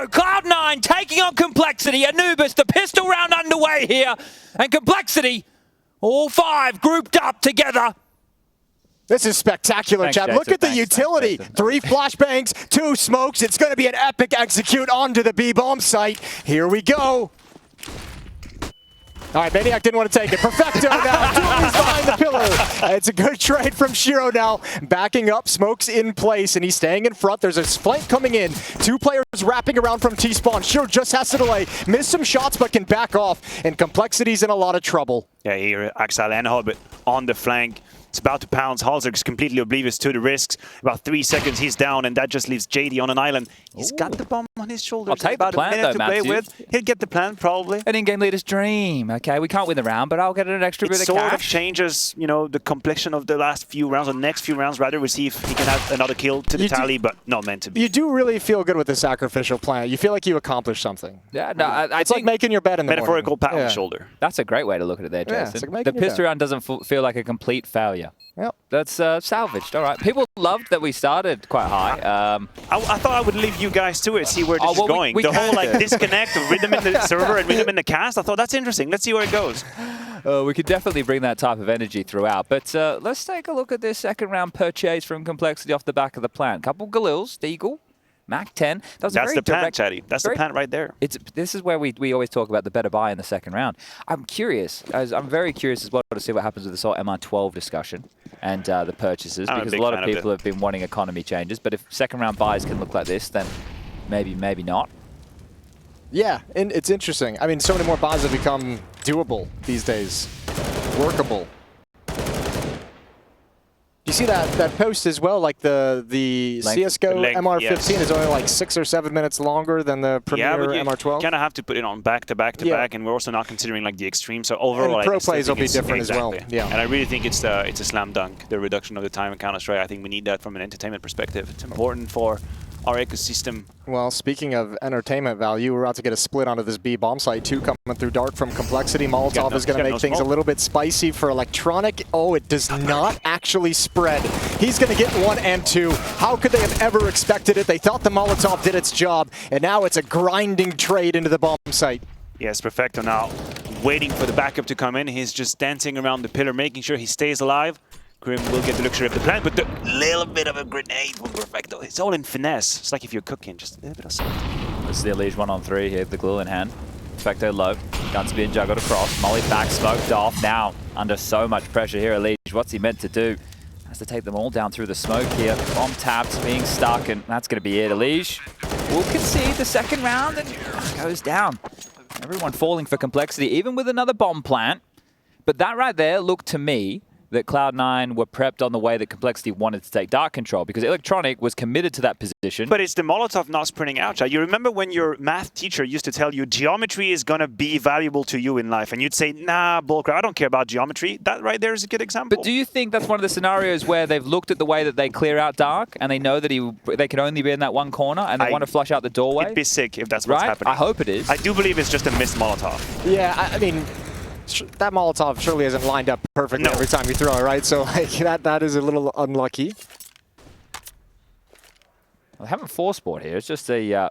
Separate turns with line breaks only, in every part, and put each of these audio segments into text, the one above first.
go. Cloud9 taking on Complexity. Anubis, the pistol round underway here. And Complexity, all 5 grouped up together.
This is spectacular,
Thanks,
Chad.
Jason.
Look at the
Thanks,
utility.
Jason.
3 flashbangs, 2 smokes. It's going to be an epic execute onto the B-bomb site. Here we go. All right, Maniac didn't want to take it. Perfecto now. Dooley's behind the pillar. It's a good trade from Shiro now. Backing up, Smoke's in place, and he's staying in front. There's a flank coming in. 2 players wrapping around from T-spawn. Shiro just has to delay. Missed some shots, but can back off. And Complexity's in a lot of trouble.
Yeah, here, Axel and Hobbit on the flank. It's about to pounce. Halzer's completely oblivious to the risks. About 3 seconds, he's down, and that just leaves JD on an island. He's got the bomb on his shoulders.
I'll take
about
the plant,
a minute
though,
to play
Matthew.
with. He'll get the plant, probably.
An in-game leader's dream. Okay, we can't win the round, but I'll get an extra
It
bit of
sort of
cash.
changes, you know, the complexion of the last few rounds, or next few rounds, rather. We'll see if he can add another kill to the tally, but not meant to be.
You do really feel good with the sacrificial plant. You feel like you accomplished something.
Yeah, no, I
It's like
think
making your bed in the
Metaphorical
morning.
pat on the shoulder.
that's a great way to look at it there,
Yeah,
Jason.
it's like making
The
your
pistol
bed.
round doesn't feel like a complete failure.
Yep.
That's salvaged. All right. People loved that we started quite high.
I thought I would leave you guys to it, see where this
Oh,
is
well,
going.
we
The whole
can
like
do.
disconnect of rhythm in the server and rhythm in the cast. I thought that's interesting. Let's see where it goes.
We could definitely bring that type of energy throughout. But let's take a look at this second round purchase from Complexity off the back of the plant. Couple Galils, Deagle, Mac 10. That was a
That's
very
the plant,
direct,
Chatty. That's the
very-
plant right there.
This is where we always talk about the better buy in the second round. I'm curious. I'm very curious as well to see what happens with this whole MR12 discussion and the purchases,
I'm a
because a
big
lot of
fan of
people have been wanting economy changes. But if second round buys can look like this, then maybe not.
Yeah, and it's interesting. I mean, so many more buys have become doable these days. Workable. You see that post as well? Like the CSGO
length,
MR15
yes.
is only like 6 or 7 minutes longer than the Premier
Yeah, but you
MR12.
kind of have to put it on back to back to
Yeah.
back, and we're also not considering like the extreme. So overall,
And pro
I still
plays will
think
be
it's-
different as well.
exactly.
Yeah.
And I really think it's a slam dunk. The reduction of the time in Counter-Strike. I think we need that from an entertainment perspective. It's important for our ecosystem.
Well, speaking of entertainment value, we're about to get a split onto this B bomb site. 2 coming through dark from Complexity. Molotov is going to make things a little bit spicy for Electronic. Oh, it does not actually spread. He's going to get 1 and 2. How could they have ever expected it? They thought the Molotov did its job, and now it's a grinding trade into the bomb site.
Yes, Perfecto now waiting for the backup to come in. He's just dancing around the pillar, making sure he stays alive. Grim will get the luxury of the plant, but the little bit of a grenade from Perfecto. It's all in finesse. It's like if you're cooking, just a little bit of salt.
This is the Elige 1-on-3 here, the glue in hand. Perfecto low. Guns being juggled across. Molly back, smoked off. Now, under so much pressure here, Elige. What's he meant to do? Has to take them all down through the smoke here. Bomb tapped, being stuck, and that's going to be it. Elige will concede the second round and goes down. Everyone falling for Complexity, even with another bomb plant. But that right there looked to me that Cloud9 were prepped on the way that Complexity wanted to take dark control, because Electronic was committed to that position.
But it's the Molotov not sprinting out, Chad. You remember when your math teacher used to tell you geometry is going to be valuable to you in life, and you'd say, nah, bullcrap, I don't care about geometry. That right there is a good example.
But do you think that's one of the scenarios where they've looked at the way that they clear out dark, and they know that they can only be in that one corner, and they want to flush out the doorway?
It'd be sick if that's what's
right?
happening.
I hope it is.
I do believe it's just a missed Molotov.
Yeah, I mean, that Molotov surely isn't lined up perfectly every time you throw it, right? So like, that is a little unlucky.
Well, they haven't force-bought here. It's just a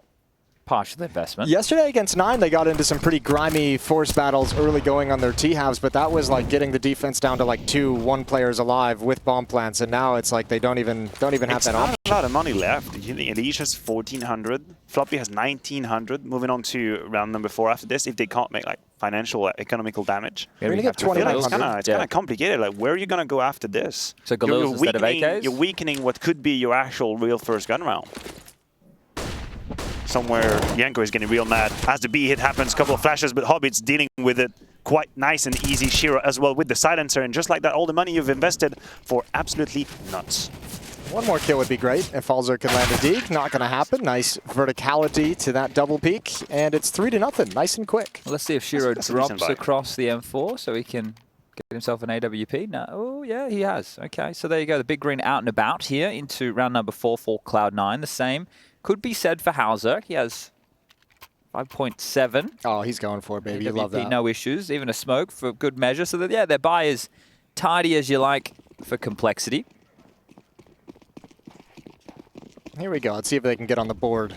partial investment.
Yesterday against 9, they got into some pretty grimy force battles early going on their T-halves, but that was like getting the defense down to like 2 players alive with bomb plants, and now it's like they don't even have that option.
Not a lot of money left. Elige has 1,400. Floppy has 1,900. Moving on to round number 4 after this, if they can't make like financial, economical damage.
Yeah,
we
we
have
have to
2,900.
It's kind of complicated. Like, where are you going to go after this?
So Galils instead of AKs?
You're weakening what could be your actual real first gun round. Somewhere Yanko is getting real mad as the B hit happens. Couple of flashes, but Hobbit's dealing with it quite nice and easy. Shiro as well with the silencer, and just like that, all the money you've invested for absolutely nuts.
1 more kill would be great if Falzer can land a deke. Not going to happen. Nice verticality to that double peak, and it's 3-0. Nice and quick.
Well, let's see if Shiro
That's a decent
drops
buy.
across the M4 so he can get himself an AWP. No, oh, yeah, he has. Okay, so there you go. The big green out and about here into round number 4 for Cloud9. The same could be said for Hauser. He has 5.7.
Oh, he's going for it, baby. You love
AWP,
that.
no issues. Even a smoke for good measure. So that, yeah, their buy is tidy as you like for Complexity.
Here we go. Let's see if they can get on the board.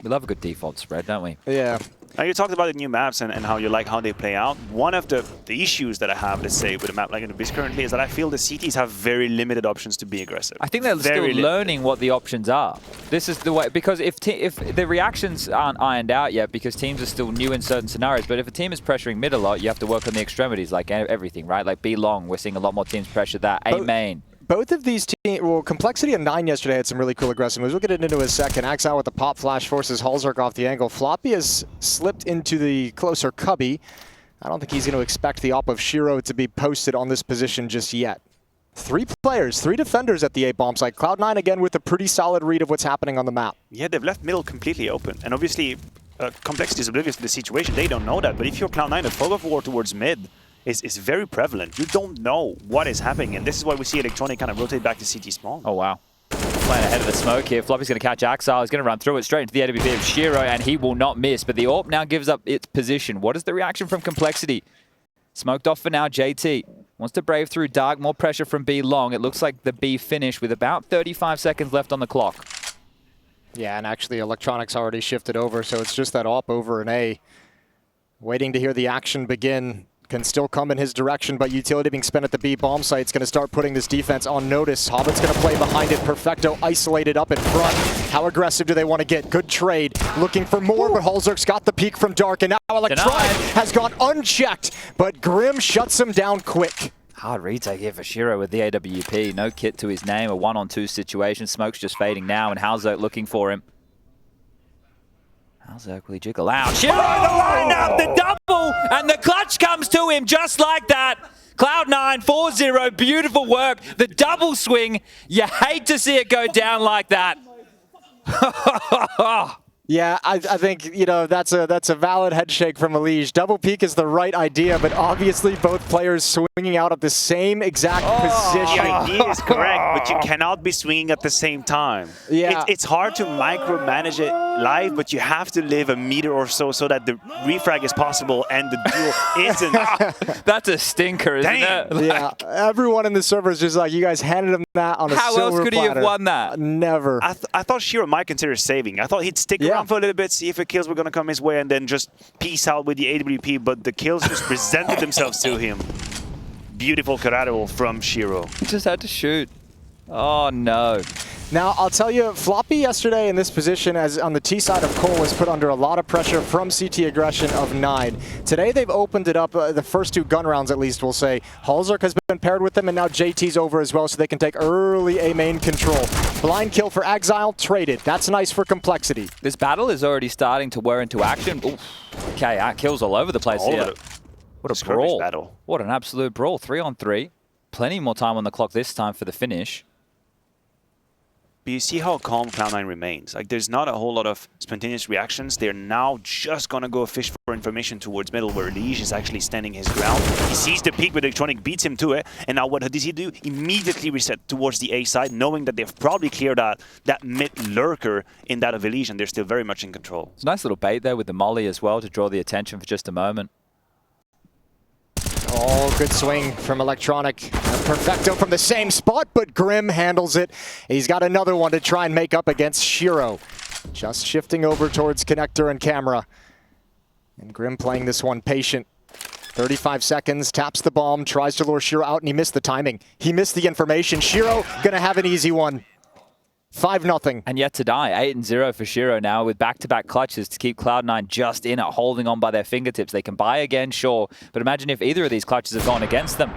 We love a good default spread, don't we?
Yeah.
Now you talked about the new maps and how you like how they play out. One of the issues that I have, let's say, with a map like Anubis currently is that I feel the CTs have very limited options to be aggressive.
I think they're still learning what the options are. This is the way, because if the reactions aren't ironed out yet, because teams are still new in certain scenarios, but if a team is pressuring mid a lot, you have to work on the extremities, like everything, right? Like B long, we're seeing a lot more teams pressure that. A main.
Both of these teams, well, Complexity and 9 yesterday had some really cool aggressive moves. We'll get into a second. Axile with the pop flash forces Halzark off the angle. Floppy has slipped into the closer cubby. I don't think he's going to expect the op of Shiro to be posted on this position just yet. 3 players, 3 defenders at the A bomb site. Cloud9 again with a pretty solid read of what's happening on the map.
Yeah, they've left middle completely open. And obviously, Complexity is oblivious to the situation. They don't know that. But if you're Cloud9, the fog of war towards mid is very prevalent. You don't know what is happening, and this is why we see Electronic kind of rotate back to CT spawn.
Oh, wow. Playing ahead of the smoke here. Floppy's going to catch Axile. He's going to run through it straight into the AWP of Shiro, and he will not miss. But the AWP now gives up its position. What is the reaction from Complexity? Smoked off for now, JT. Wants to brave through Dark. More pressure from B long. It looks like the B finish with about 35 seconds left on the clock.
Yeah, and actually Electronic's already shifted over, so it's just that AWP over an A. Waiting to hear the action begin. Can still come in his direction, but utility being spent at the B bomb site is going to start putting this defense on notice. Hobbit's going to play behind it. Perfecto isolated up in front. How aggressive do they want to get? Good trade. Looking for more, but Halzark's got the peek from Dark, and now Electronic has gone unchecked, but Grim shuts him down quick.
Hard retake here for Shiro with the AWP. No kit to his name, a 1-on-2 situation. Smoke's just fading now, and Halzark looking for him. Halzark, will he jiggle out? Shiro, the lineup, the double, and the clutch comes to him just like that. Cloud9, 4-0, beautiful work. The double swing, you hate to see it go down like that.
Yeah, I think, you know, that's a valid head shake from Elige. Double peek is the right idea, but obviously both players swinging out at the same exact position.
The idea is correct, but you cannot be swinging at the same time.
Yeah.
It's hard to micromanage it live, but you have to live a meter or so that the refrag is possible and the duel isn't.
That's a stinker, isn't it? Like,
yeah, everyone in the server is just like, you guys handed him that on a silver platter.
How else could he have won that?
Never.
I thought Shiro might consider saving. I thought he'd stick around for a little bit, see if the kills were going to come his way, and then just peace out with the AWP, but the kills just presented themselves to him. Beautiful collateral from Shiro.
He just had to shoot. Oh, no.
Now, I'll tell you, Floppy yesterday in this position, as on the T side of Cole, was put under a lot of pressure from CT aggression of 9. Today, they've opened it up, the first 2 gun rounds at least, we'll say. Halzark has been paired with them, and now JT's over as well, so they can take early A main control. Blind kill for Exile, traded. That's nice for Complexity.
This battle is already starting to wear into action. Ooh. Okay, kills all over the place here. What a brawl.
Battle.
What an absolute brawl. 3-on-3. Plenty more time on the clock this time for the finish.
But you see how calm Cloud9 remains. Like, there's not a whole lot of spontaneous reactions. They're now just gonna go fish for information towards middle, where Elige is actually standing his ground. He sees the peak, but Electronic beats him to it. And now what does he do? Immediately reset towards the A side, knowing that they've probably cleared that mid lurker in that of Elige, and they're still very much in control.
It's a nice little bait there with the molly as well to draw the attention for just a moment.
Oh, good swing from Electronic. Perfecto from the same spot, but Grim handles it. He's got another one to try and make up against Shiro. Just shifting over towards Connector and Camera. And Grim playing this one patient. 35 seconds, taps the bomb, tries to lure Shiro out, and he missed the timing. He missed the information. Shiro gonna have an easy one. 5-0.
And yet to die. 8-0 for Shiro now with back-to-back clutches to keep Cloud9 just in it, holding on by their fingertips. They can buy again, sure, but imagine if either of these clutches have gone against them.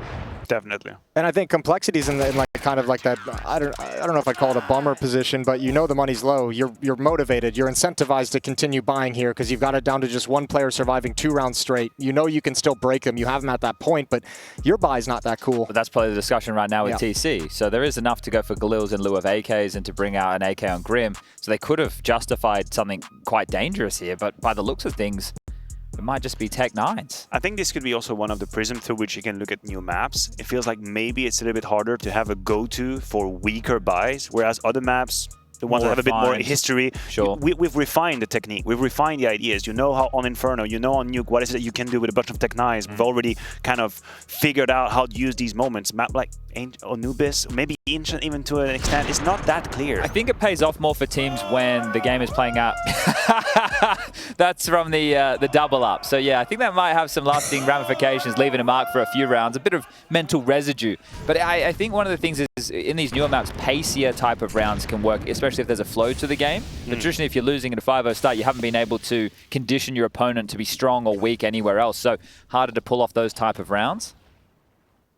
Definitely.
And I think Complexity's in like kind of like that, I don't know if I call it a bummer position, but you know the money's low. You're motivated. You're incentivized to continue buying here because you've got it down to just one player surviving 2 rounds straight. You know you can still break them. You have them at that point, but your buy's not that cool.
But that's probably the discussion right now with TC. So there is enough to go for Galils in lieu of AKs and to bring out an AK on Grim. So they could have justified something quite dangerous here, but by the looks of things, it might just be Tech9s.
I think this could be also one of the prisms through which you can look at new maps. It feels like maybe it's a little bit harder to have a go-to for weaker buys, whereas other maps, the ones that have a bit more history.
Sure.
We've refined the technique. We've refined the ideas. You know how on Inferno, you know on Nuke, what is it that you can do with a bunch of Tech 9s. We've already kind of figured out how to use these moments. Map like Anubis, maybe Ancient even to an extent, it's not that clear.
I think it pays off more for teams when the game is playing out. That's from the double up. So yeah, I think that might have some lasting ramifications, leaving a mark for a few rounds, a bit of mental residue. But I think one of the things is in these newer maps, pacier type of rounds can work, especially if there's a flow to the game. But traditionally, if you're losing at a 5-0 start, you haven't been able to condition your opponent to be strong or weak anywhere else. So harder to pull off those type of rounds.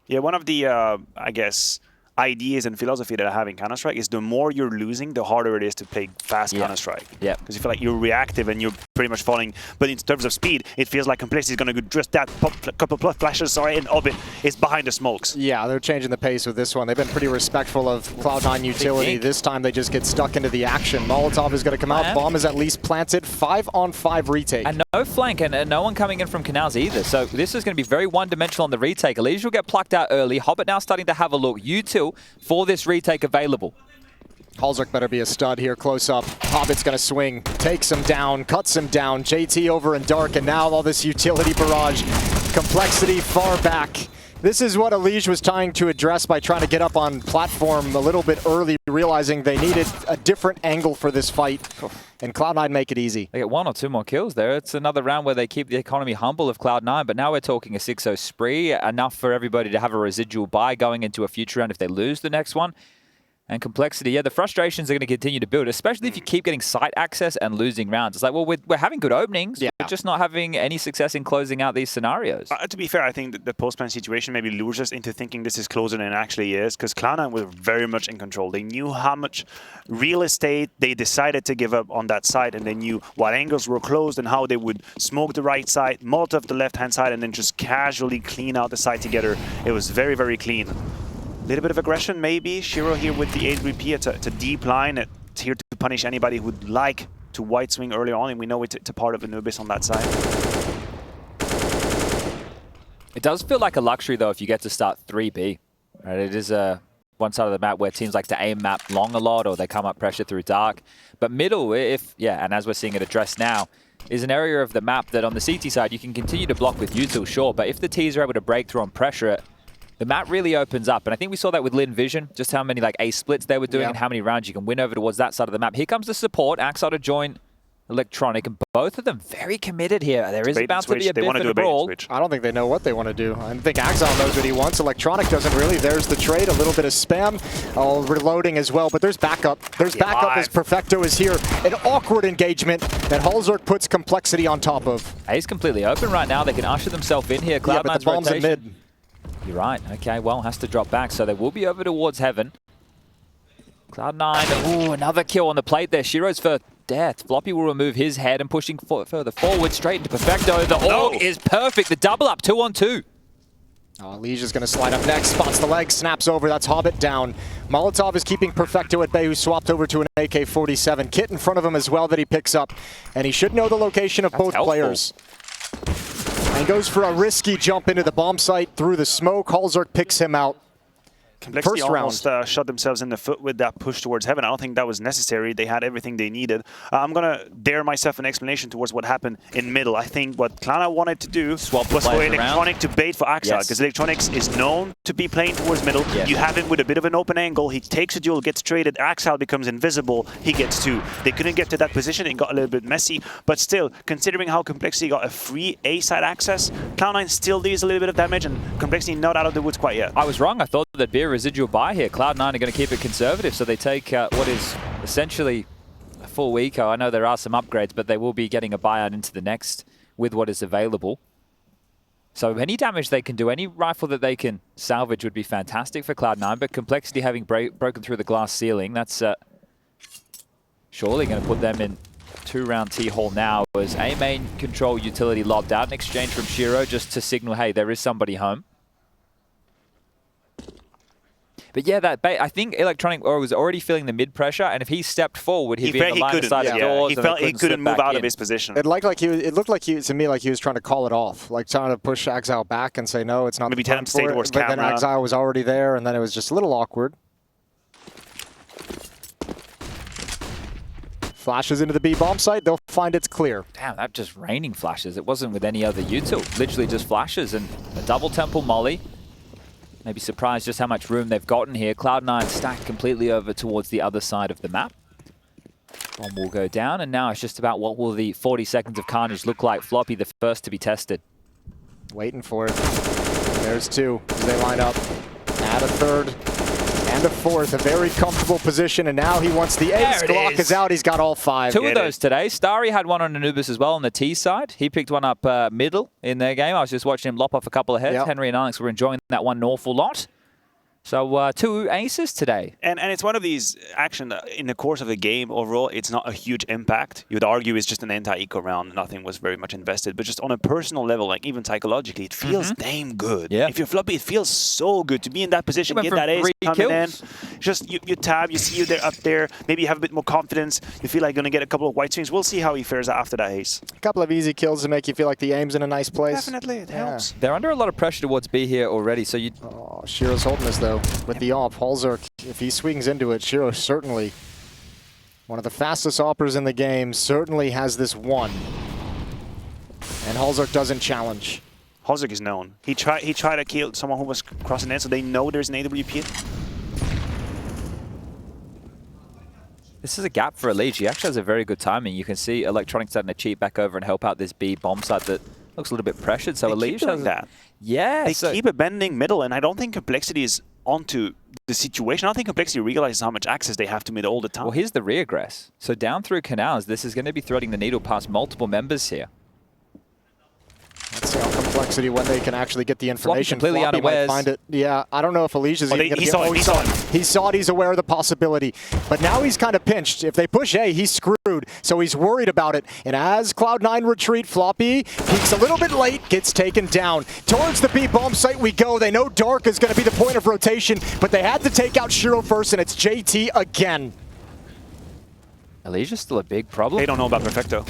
Yeah, one of the, I guess, ideas and philosophy that I have in Counter-Strike is the more you're losing, the harder it is to play fast Counter-Strike. Yeah. Because you feel like you're reactive and you're pretty much falling. But in terms of speed, it feels like Complexity is going to do just that couple of flashes, and Orbit is behind the smokes. Yeah,
they're changing the pace with this one. They've been pretty respectful of Cloud9 utility. This time they just get stuck into the action. Molotov is going to come out. Bomb is at least planted. 5-on-5 retake. And
no flank and no one coming in from canals either. So this is going to be very one-dimensional on the retake. Elysia will get plucked out early. Hobbit now starting to have a look. U2 for this retake available.
Halzerk better be a stud here, close up. Hobbit's gonna swing, takes him down, cuts him down. JT over in dark, and now all this utility barrage. Complexity far back. This is what Elysia was trying to address by trying to get up on platform a little bit early, realizing they needed a different angle for this fight. And Cloud9 make it easy.
They get 1 or 2 more kills there. It's another round where they keep the economy humble of Cloud9, but now we're talking a 6-0 spree, enough for everybody to have a residual buy going into a future round if they lose the next one. And Complexity, yeah, the frustrations are going to continue to build, especially if you keep getting site access and losing rounds. It's like, well, we're having good openings, we're just not having any success in closing out these scenarios.
To be fair, I think that the post-plan situation maybe lures us into thinking this is closer than it actually is, because Cloud9 was very much in control. They knew how much real estate they decided to give up on that side, and they knew what angles were closed and how they would smoke the right side, Molotov the left-hand side, and then just casually clean out the side together. It was very, very clean. Little bit of aggression, maybe. Shiro here with the 8-3P. It's a deep line. It's here to punish anybody who'd like to white swing early on, and we know it's a part of Anubis on that side.
It does feel like a luxury, though, if you get to start 3B. Right? It is one side of the map where teams like to aim map long a lot, or they come up pressure through dark. But middle, and as we're seeing it addressed now, is an area of the map that on the CT side you can continue to block with util, sure, but if the Ts are able to break through on pressure, the map really opens up, and I think we saw that with Lin Vision, just how many like A splits they were doing and how many rounds you can win over towards that side of the map. Here comes the support, Axel to join Electronic, and both of them very committed here. There is about to be a bit of a brawl.
I don't think they know what they want to do. I think Axel knows what he wants. Electronic doesn't really. There's the trade, a little bit of spam. Oh, reloading as well, but there's backup. There's backup as Perfecto is here. An awkward engagement that Halzerk puts Complexity on top of.
A's completely open right now. They can usher themselves in here.
Cloud9's but the bomb's in mid.
You're right. Okay, well, has to drop back, so they will be over towards Heaven. Cloud9, ooh, another kill on the plate there. Shiro's for death. Floppy will remove his head and pushing further forward, straight into Perfecto. The AUG is perfect. The double up, 2-on-2.
Oh, Elysia's going to slide up next, spots the leg, snaps over, that's Hobbit down. Molotov is keeping Perfecto at bay, who swapped over to an AK-47. Kit in front of him as well that he picks up, and he should know the location of both players. And goes for a risky jump into the bomb site through the smoke. Halzerk picks him out.
Complexity almost shot themselves in the foot with that push towards Heaven. I don't think that was necessary. They had everything they needed. I'm going to dare myself an explanation towards what happened in middle. I think what Cloud9 wanted to do was for Electronic to bait for Axel, because Electronics is known to be playing towards middle. You have him with a bit of an open angle. He takes a duel, gets traded. Axel becomes invisible. He gets 2. They couldn't get to that position. It got a little bit messy. But still, considering how Complexity got a free A-side access, Cloud9 still deals a little bit of damage, and Complexity not out of the woods quite yet.
I was wrong. I thought there'd be a residual buy here. Cloud9 are going to keep it conservative, so they take what is essentially a full eco. I know there are some upgrades, but they will be getting a buyout into the next with what is available. So any damage they can do, any rifle that they can salvage would be fantastic for Cloud9, but Complexity having broken through the glass ceiling, that's surely going to put them in 2-round T-hole now, as A main control utility lobbed out in exchange from Shiro just to signal, hey, there is somebody home. But yeah, I think Electronic was already feeling the mid pressure, and if he stepped forward, he'd be in the line of sight of doors.
He felt he couldn't move out of his position.
It looked like to me like he was trying to call it off, like trying to push Axel back and say no, it's not.
Maybe tell him to stay towards camera.
But then Axel was already there, and then it was just a little awkward. Flashes into the B bomb site, they'll find it's clear.
Damn, that just raining flashes. It wasn't with any other util. Literally just flashes and a double temple molly. Maybe surprised just how much room they've gotten here. Cloud9 stacked completely over towards the other side of the map. Bomb will go down, and now it's just about what will the 40 seconds of carnage look like. Floppy, the first to be tested.
Waiting for it. There's two as they line up. Add a third and a fourth. A very comfortable position, and now he wants the ace. Glock is out. He's got all five.
Two of those today. Starry had one on Anubis as well on the T side. He picked one up middle in their game. I was just watching him lop off a couple of heads. Yep. Henry and Alex were enjoying that one an awful lot. So two aces today.
And it's one of these action in the course of the game overall, it's not a huge impact. You would argue it's just an anti-eco round. Nothing was very much invested. But just on a personal level, like even psychologically, it feels damn good. Yeah. If you're Floppy, it feels so good to be in that position, get that ace coming in. Just you tab, you see you there up there. Maybe you have a bit more confidence. You feel like you're going to get a couple of white swings. We'll see how he fares after that ace.
A couple of easy kills to make you feel like the aim's in a nice place.
Definitely, it helps.
They're under a lot of pressure towards B here already. So you.
Oh, Shiro's holding this though. With the op, Halzerk, if he swings into it, Shiro certainly, one of the fastest oppers in the game, certainly has this one. And Halzerk doesn't challenge.
Halzerk is known. He tried to kill someone who was crossing in, so they know there's an AWP.
This is a gap for Elige. He actually has a very good timing. You can see Electronic starting to cheat back over and help out this B bomb site that looks a little bit pressured. So Elige has
that.
Yeah.
They keep abandoning middle, and I don't think Complexity is onto the situation. I don't think Complexity realizes how much access they have to mid all the time.
Well, here's the reaggress. So down through canals, this is going to be threading the needle past multiple members here.
Let's see how Complexity, when they can actually get the information.
Completely unawares.
Might find it. Yeah, I don't know if Elige is even going to
get it. He saw it.
He saw it. He's aware of the possibility. But now he's kind of pinched. If they push A, he's screwed. So he's worried about it. And as Cloud9 retreat, Floppy peeks a little bit late, gets taken down. Towards the B bomb site we go. They know Dark is going to be the point of rotation, but they had to take out Shiro first, and it's JT again.
Elige's still a big problem.
They don't know about Perfecto.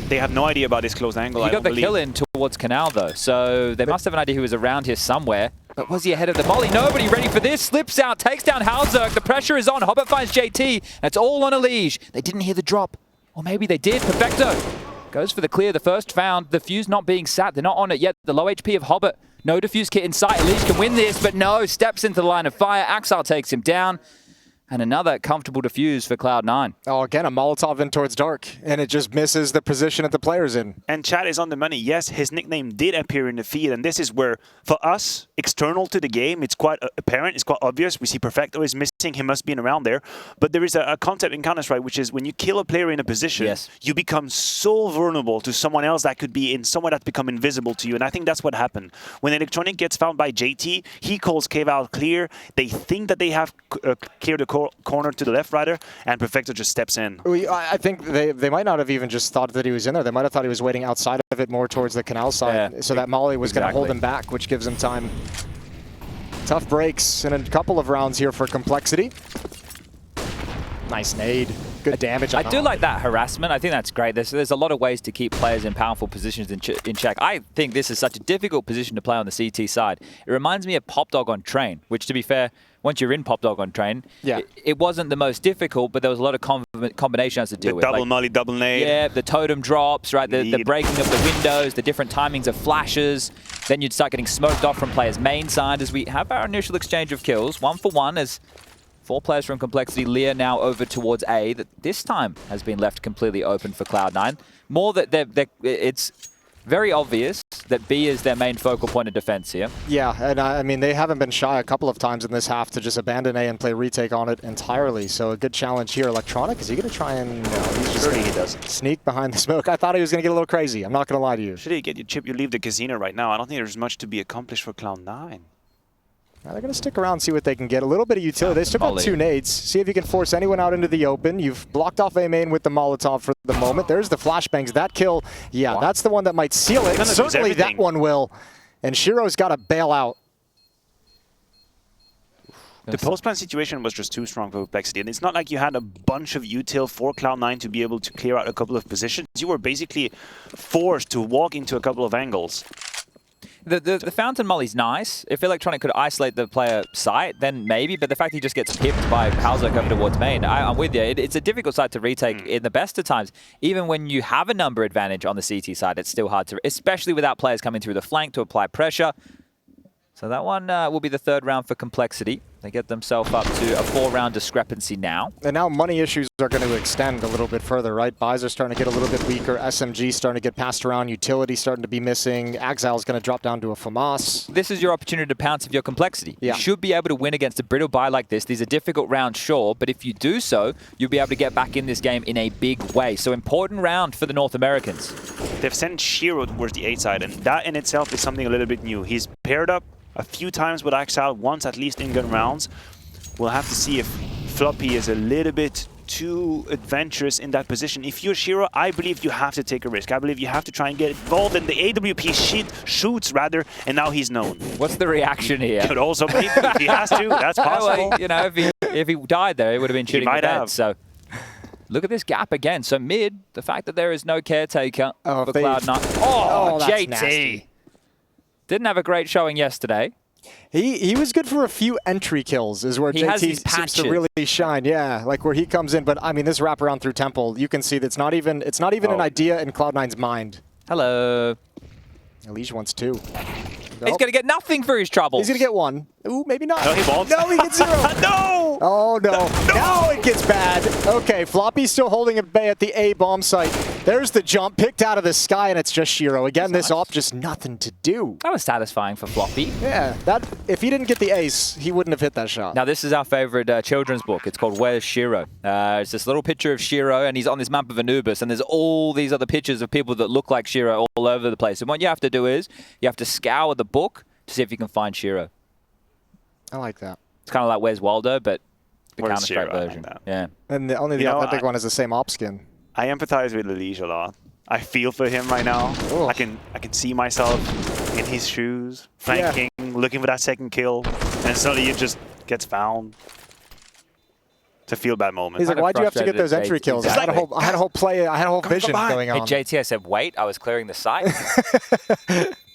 They have no idea about this close angle.
He got the kill in towards Canal, though, so they must have an idea he was around here somewhere. But was he ahead of the molly? Nobody ready for this. Slips out, takes down Halzerk. The pressure is on. Hobbit finds JT. And it's all on Elige. They didn't hear the drop. Or maybe they did. Perfecto goes for the clear. The first found. The fuse not being sat. They're not on it yet. The low HP of Hobbit. No defuse kit in sight. Elige can win this, but no. Steps into the line of fire. Axar takes him down. And another comfortable defuse for Cloud9.
Oh, again, a Molotov in towards Dark, and it just misses the position that the player's in.
And Chad is on the money. Yes, his nickname did appear in the feed, and this is where, for us, external to the game, it's quite apparent, it's quite obvious. We see Perfecto is missing, he must be around there. But there is a concept in Counter-Strike, which is when you kill a player in a position, you become so vulnerable to someone else that could be in somewhere that's become invisible to you. And I think that's what happened. When Electronic gets found by JT, he calls Cave out clear. They think that they have cleared the corner to the left rider, and Perfecto just steps in.
I think they might not have even just thought that he was in there. They might have thought he was waiting outside of it, more towards the canal side, so that molly was going to hold him back, which gives him time. Tough breaks in a couple of rounds here for Complexity. Nice nade. Good damage.
I do like that harassment. I think that's great. There's a lot of ways to keep players in powerful positions in check. I think this is such a difficult position to play on the CT side. It reminds me of Pop Dog on Train, which, to be fair, once you're in Pop Dog on Train, it wasn't the most difficult, but there was a lot of combinations to deal with.
Double molly, double nade.
Yeah, the totem drops, right? The breaking of the windows, the different timings of flashes. Then you'd start getting smoked off from players' main side as we have our initial exchange of kills. 1 for 1 as 4 players from Complexity. Lear now over towards A, that this time has been left completely open for Cloud9. More that it's very obvious that B is their main focal point of defense here.
Yeah, and I mean, they haven't been shy a couple of times in this half to just abandon A and play retake on it entirely. So a good challenge here. Electronic, is he going to try and he's just
he doesn't
sneak behind the smoke? I thought he was going to get a little crazy. I'm not going to lie to you.
Should he get your chip, you leave the casino right now. I don't think there's much to be accomplished for Cloud9.
Now they're going to stick around and see what they can get. A little bit of utility. They still got 2 nades. See if you can force anyone out into the open. You've blocked off A main with the Molotov for the moment. There's the flashbangs. That kill, that's the one that might seal it. Certainly that one will. And Shiro's got to bail out.
The post-plan situation was just too strong for Complexity. And it's not like you had a bunch of util for Cloud9 to be able to clear out a couple of positions. You were basically forced to walk into a couple of angles.
The fountain molly's nice. If Electronic could isolate the player site, then maybe. But the fact he just gets pipped by Halzok over towards main, I'm with you. It's a difficult site to retake in the best of times. Even when you have a number advantage on the CT side, it's still hard to, especially without players coming through the flank to apply pressure. So that one will be the third round for Complexity. They get themselves up to a 4-round discrepancy now.
And now money issues are going to extend a little bit further, right? Buys are starting to get a little bit weaker. SMG starting to get passed around. Utility starting to be missing. Exile is going to drop down to a FAMAS.
This is your opportunity to pounce if you're Complexity.
Yeah.
You should be able to win against a brittle buy like this. These are difficult rounds, sure, but if you do so, you'll be able to get back in this game in a big way. So important round for the North Americans.
They've sent Shiro towards the A side, and that in itself is something a little bit new. He's paired up a few times with Exile, once at least in gun rounds. We'll have to see if Floppy is a little bit too adventurous in that position. If you're Shiro, I believe you have to take a risk. I believe you have to try and get involved in the AWP shoots rather, and now he's known.
What's the reaction here?
Could also be if he has to. That's possible.
Well, you know, if he died there, he would have been shooting the bed. So look at this gap again. So mid, the fact that there is no caretaker for Cloud9. Oh, JT.
Nasty.
Didn't have a great showing yesterday.
He was good for a few entry kills, is where JT seems to really shine. Yeah, like where he comes in. But I mean, this wraparound through Temple, you can see that it's not even an idea in Cloud9's mind.
Hello.
Elige wants 2.
He's going to get nothing for his troubles.
He's going to get 1. Ooh, maybe not.
No, he won't.
No, he gets 0.
No!
Oh, no. Now it gets bad. Okay, Floppy's still holding at bay at the A bomb site. There's the jump picked out of the sky, and it's just Shiro. Again, this op, just nothing to do.
That was satisfying for Floppy.
Yeah, that if he didn't get the ace, he wouldn't have hit that shot.
Now, this is our favorite children's book. It's called Where's Shiro? It's this little picture of Shiro, and he's on this map of Anubis, and there's all these other pictures of people that look like Shiro all over the place. And what you have to do is you have to scour the book to see if you can find Shiro.
I like that.
It's kind of like Where's Waldo, but the
Where's
Counter-Strike
Shiro?
version.
Like
Yeah.
And only the authentic one is the same op skin.
I empathize with Elige a lot. I feel for him right now.
Ooh.
I can see myself in his shoes, flanking, looking for that second kill, and suddenly he just gets found. It's a feel bad moment.
He's like, why'd you have to get those entry kills? I had a whole vision going on.
Hey, JT, I said, wait, I was clearing the site.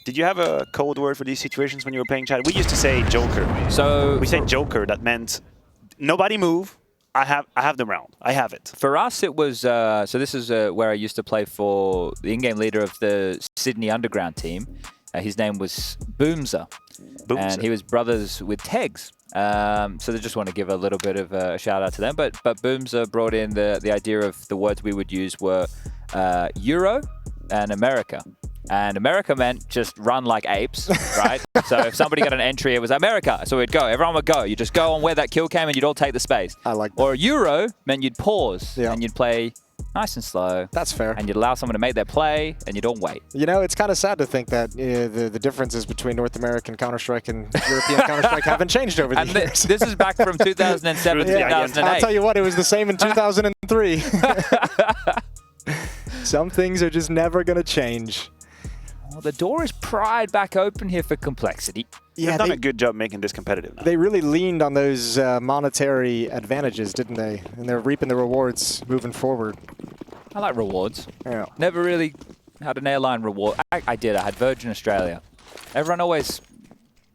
Did you have a code word for these situations when you were playing chat? We used to say Joker.
So
we said Joker. That meant nobody move. I have the round. I have it.
For us, it was, so this is where I used to play for the in-game leader of the Sydney Underground team. His name was Boomzer. And he was brothers with Tegs. So they just want to give a little bit of a shout out to them. But Boomzer brought in the idea of the words we would use were Euro and America. And America meant just run like apes, right? So if somebody got an entry, it was America. So we'd go. Everyone would go. You just go on where that kill came and you'd all take the space.
I like that.
Or Euro meant you'd pause and you'd play nice and slow.
That's fair.
And you'd allow someone to make their play and you'd all wait.
You know, it's kind of sad to think that the differences between North American Counter-Strike and European Counter-Strike haven't changed over the years.
This is back from 2007 to 2008.
I'll tell you what, it was the same in 2003. Some things are just never going to change.
Well, the door is pried back open here for Complexity.
Yeah, they've done a good job making this competitive now.
They really leaned on those monetary advantages, didn't they? And they're reaping the rewards moving forward.
I like rewards.
Yeah.
Never really had an airline reward. I did. I had Virgin Australia. Everyone always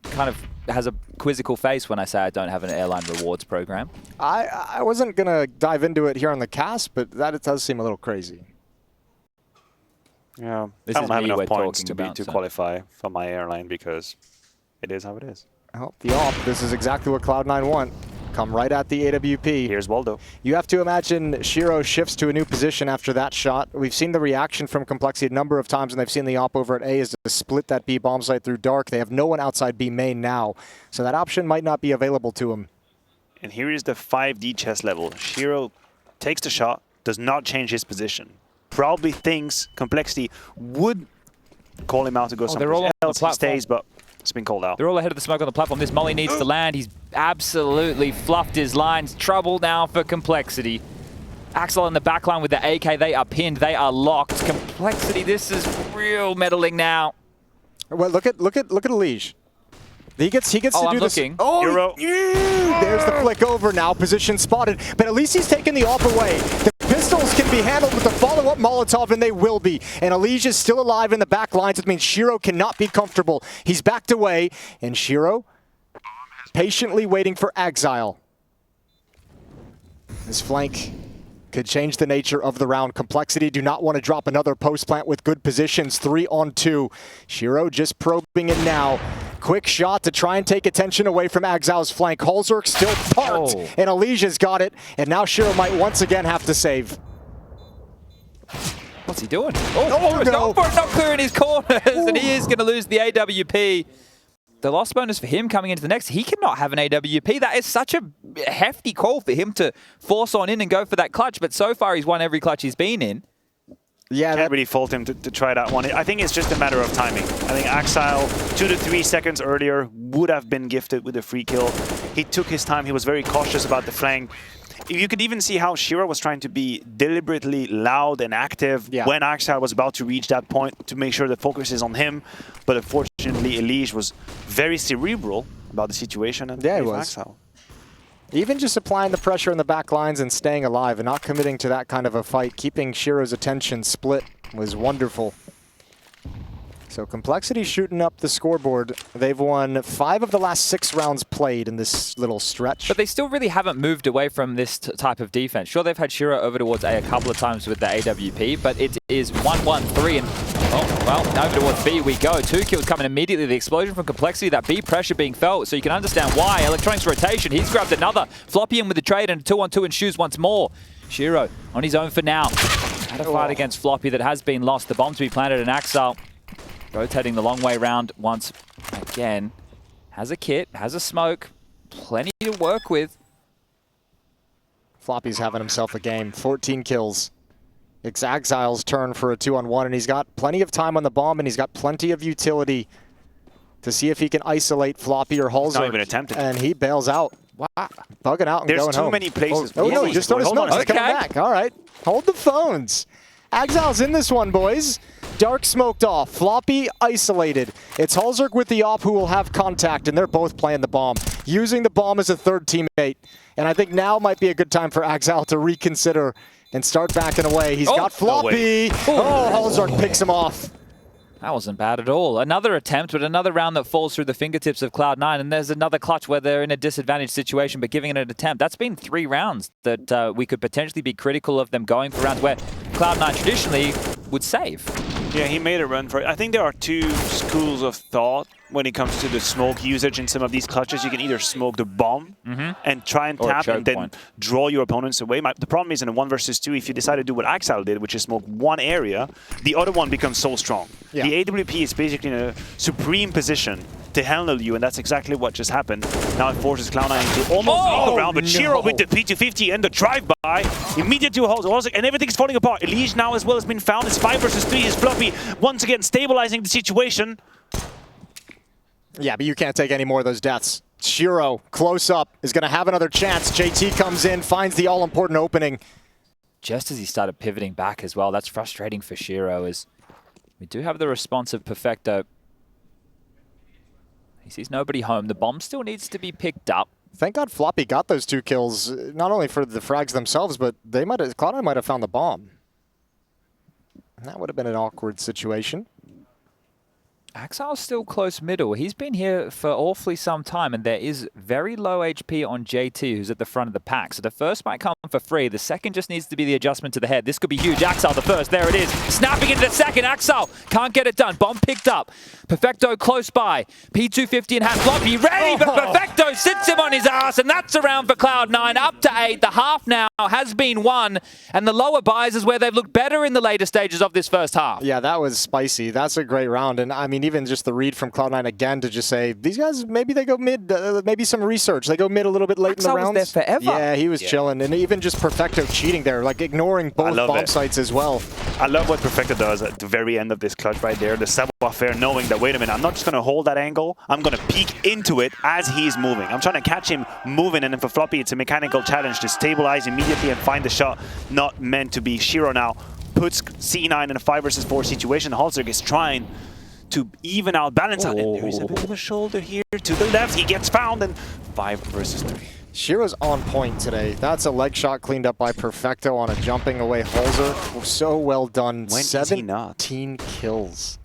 kind of has a quizzical face when I say I don't have an airline rewards program.
I wasn't going to dive into it here on the cast, but that does seem a little crazy.
Yeah,
this
I don't have enough points to qualify for my airline because it is how it is.
Oh, the op, this is exactly what Cloud9 want. Come right at the AWP.
Here's Waldo.
You have to imagine Shiro shifts to a new position after that shot. We've seen the reaction from Complexity a number of times, and they've seen the op over at A is to split that B bomb site through dark. They have no one outside B main now, so that option might not be available to him.
And here is the 5D chess level. Shiro takes the shot, does not change his position. Probably thinks Complexity would call him out to go somewhere else. He stays, but it's been called out.
They're all ahead of the smoke on the platform. This Molly needs to land. He's absolutely fluffed his lines. Trouble now for Complexity. Axel in the back line with the AK. They are pinned. They are locked. Complexity, this is real meddling now.
Well, look at Elige. He gets to do this.
Oh,
Euro.
There's the flick over now. Position spotted, but at least he's taken the op away. The pistols can be handled with the follow-up Molotov, and they will be. And Elige is still alive in the back lines, which means Shiro cannot be comfortable. He's backed away, and Shiro patiently waiting for Exile. This flank could change the nature of the round. Complexity do not want to drop another post plant with good positions. 3 on 2. Shiro just probing it now. Quick shot to try and take attention away from Exile's flank. Halzerk still parked, and Elige's got it. And now Shiro might once again have to save.
What's he doing? Oh, no. Not clearing his corners, and he is going to lose the AWP. The loss bonus for him coming into the next, he cannot have an AWP. That is such a hefty call for him to force on in and go for that clutch, but so far he's won every clutch he's been in.
Yeah, can't really fault him to try that one. I think it's just a matter of timing. I think Exile, 2 to 3 seconds earlier, would have been gifted with a free kill. He took his time. He was very cautious about the flank. You could even see how Shiro was trying to be deliberately loud and active when Exile was about to reach that point to make sure the focus is on him. But unfortunately, Elige was very cerebral about the situation and
he was.
Exile.
Even just applying the pressure in the back lines and staying alive and not committing to that kind of a fight, keeping Shiro's attention split was wonderful. So Complexity shooting up the scoreboard. They've won 5 of the last 6 rounds played in this little stretch.
But they still really haven't moved away from this type of defense. Sure, they've had Shiro over towards A couple of times with the AWP, but it is 1-1-3 and, oh, well, over towards B we go. 2 kills coming immediately. The explosion from Complexity, that B pressure being felt, so you can understand why. Electronics rotation, he's grabbed another. Floppy in with the trade and a 2-on-2 and shoes once more. Shiro on his own for now. Had a fight against Floppy that has been lost. The bomb to be planted in Axel. Rotating the long way round once again. Has a kit, has a smoke, plenty to work with.
Floppy's having himself a game, 14 kills. It's Exile's turn for a 2-on-1, and he's got plenty of time on the bomb, and he's got plenty of utility to see if he can isolate Floppy or Halzerk.
Not even attempted.
And he bails out. Wow. Bugging out and
There's
going home.
too many places.
Oh, no, he just noticed smoke. He's coming
Okay.
back. All right. Hold the phones. Exile's in this one, boys. Dark smoked off. Floppy isolated. It's Halzerk with the op who will have contact, and they're both playing the bomb. Using the bomb as a third teammate. And I think now might be a good time for Exile to reconsider and start backing away. He's got Floppy. Halzerk picks him off.
That wasn't bad at all. Another attempt, but another round that falls through the fingertips of Cloud9, and there's another clutch where they're in a disadvantaged situation, but giving it an attempt. That's been 3 rounds that we could potentially be critical of them going for rounds where Cloud9 traditionally would save.
Yeah, he made a run for it. I think there are 2 schools of thought when it comes to the smoke usage in some of these clutches. You can either smoke the bomb and try and tap and then draw your opponents away. The problem is in a 1 versus 2, if you decide to do what Exile did, which is smoke one area, the other one becomes so strong.
Yeah.
The AWP is basically in a supreme position to handle you, and that's exactly what just happened. Now it forces Cloud9 to almost make a round, but Shiro with the P250 and the drive-by, immediate 2 holes, and everything's falling apart. Elige now as well has been found. It's 5 versus 3. Is Floppy once again stabilizing the situation.
Yeah, but you can't take any more of those deaths. Shiro, close up, is going to have another chance. JT comes in, finds the all-important opening.
Just as he started pivoting back as well, that's frustrating for Shiro, as we do have the response of Perfecto. He sees nobody home. The bomb still needs to be picked up.
Thank God Floppy got those 2 kills, not only for the frags themselves, but they might have, Cloud9 might have found the bomb. And that would have been an awkward situation.
Exile's still close middle. He's been here for awfully some time, and there is very low HP on JT, who's at the front of the pack. So the first might come for free. The second just needs to be the adjustment to the head. This could be huge. Exile the first. There it is. Snapping into the second. Exile can't get it done. Bomb picked up. Perfecto close by. P250 in hand. Floppy ready, but Perfecto sits him on his ass, and that's a round for Cloud9. Up to 8. The half now has been won, and the lower buys is where they've looked better in the later stages of this first half.
Yeah, that was spicy. That's a great round. And I mean, even just the read from Cloud9 again to just say, these guys, maybe they go mid, maybe some research. They go mid a little bit late in the rounds.
Was there forever.
Yeah, he was chilling. And even just Perfecto cheating there, like ignoring both bomb sites as well.
I love what Perfecto does at the very end of this clutch right there. The savoir-faire, knowing that, wait a minute, I'm not just going to hold that angle. I'm going to peek into it as he's moving. I'm trying to catch him moving, and then for Floppy, it's a mechanical challenge to stabilize immediately and find the shot. Not meant to be. Shiro now puts C9 in a 5 versus 4 situation. Halzerk is trying to even out, balance out. And there is a bit of a shoulder here to the left. He gets found, and 5 versus 3.
Shiro's on point today. That's a leg shot cleaned up by Perfecto on a jumping away Halzer. So well done.
When is he not?
17 kills.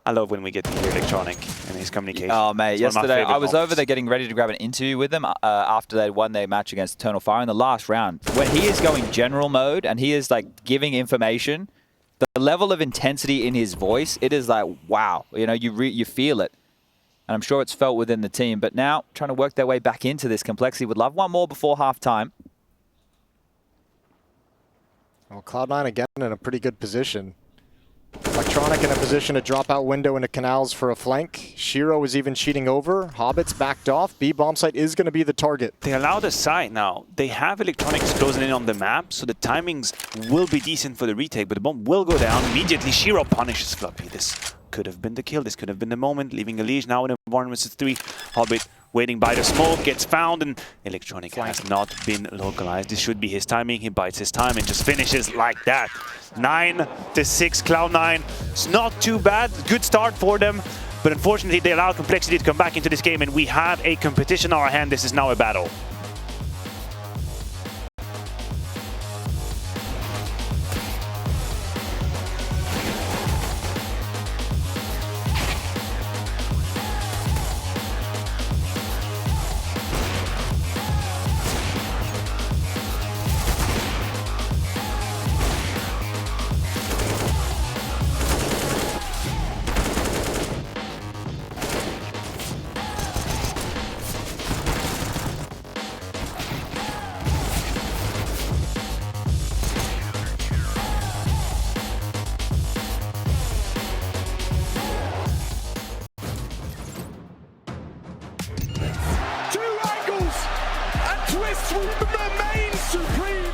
I love when we get to hear Electronic and his communication.
Oh, mate,
It's one of my
yesterday I
favorite
was
moments.
over there getting ready to grab an interview with them after they'd won their match against Eternal Fire in the last round. When he is going general mode and he is like giving information, the level of intensity in his voice, it is like, wow. You know, you feel it. And I'm sure it's felt within the team. But now, trying to work their way back into this complexity. Would love one more before halftime.
Well, Cloud9 again in a pretty good position. Electronic in a position to drop out window into canals for a flank. Shiro is even cheating over. Hobbits backed off. B bomb site is going to be the target.
They allow the site now. They have Electronics closing in on the map, so the timings will be decent for the retake, but the bomb will go down. Immediately, Shiro punishes Floppy. This could have been the kill. This could have been the moment. Leaving Elige now in a 1 vs 3. Hobbit waiting by the smoke, gets found, and Electronic has not been localized. This should be his timing. He bites his time and just finishes like that. 9-6 Cloud9. It's not too bad. Good start for them. But unfortunately, they allow Complexity to come back into this game, and we have a competition on our hand. This is now a battle.
Remain supreme.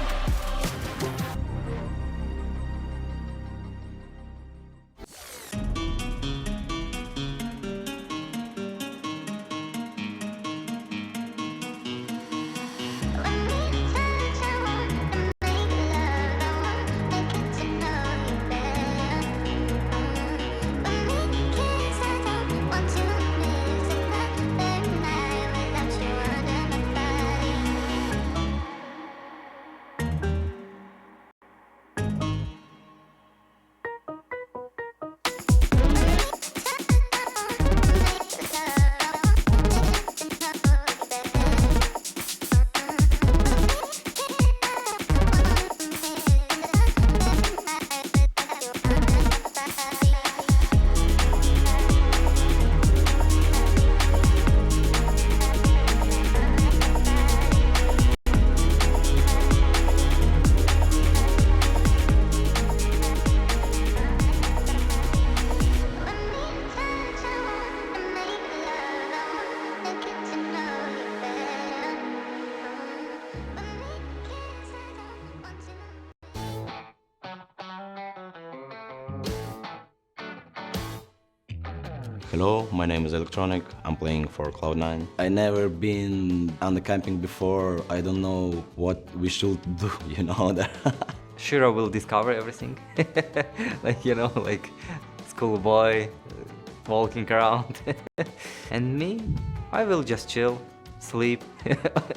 Hello, my name is Electronic. I'm playing for Cloud9. I never been on the camping before. I don't know what we should do, you know.
Shiro will discover everything. Like, you know, like schoolboy walking around. And me, I will just chill, sleep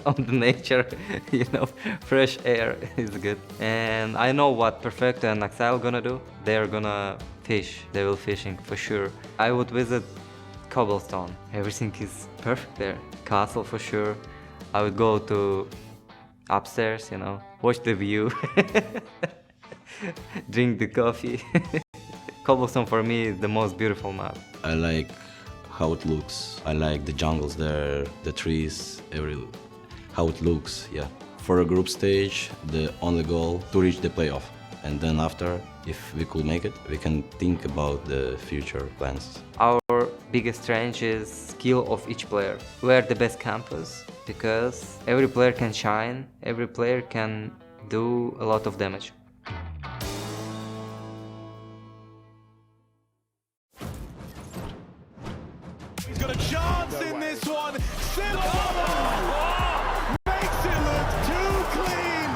on the nature, you know, fresh air is good. And I know what Perfecto and Axile gonna do. They're gonna fish. They will fishing for sure. I would visit Cobblestone. Everything is perfect there. Castle for sure. I would go to upstairs, you know, watch the view, drink the coffee. Cobblestone for me is the most beautiful map.
I like how it looks. I like the jungles there, the trees, how it looks, yeah. For a group stage, the only goal to reach the playoff. And then after, if we could make it, we can think about the future plans.
Our biggest strength is skill of each player. We're the best campus because every player can shine, every player can do a lot of damage.
He's got a chance in this one. Makes it look too clean.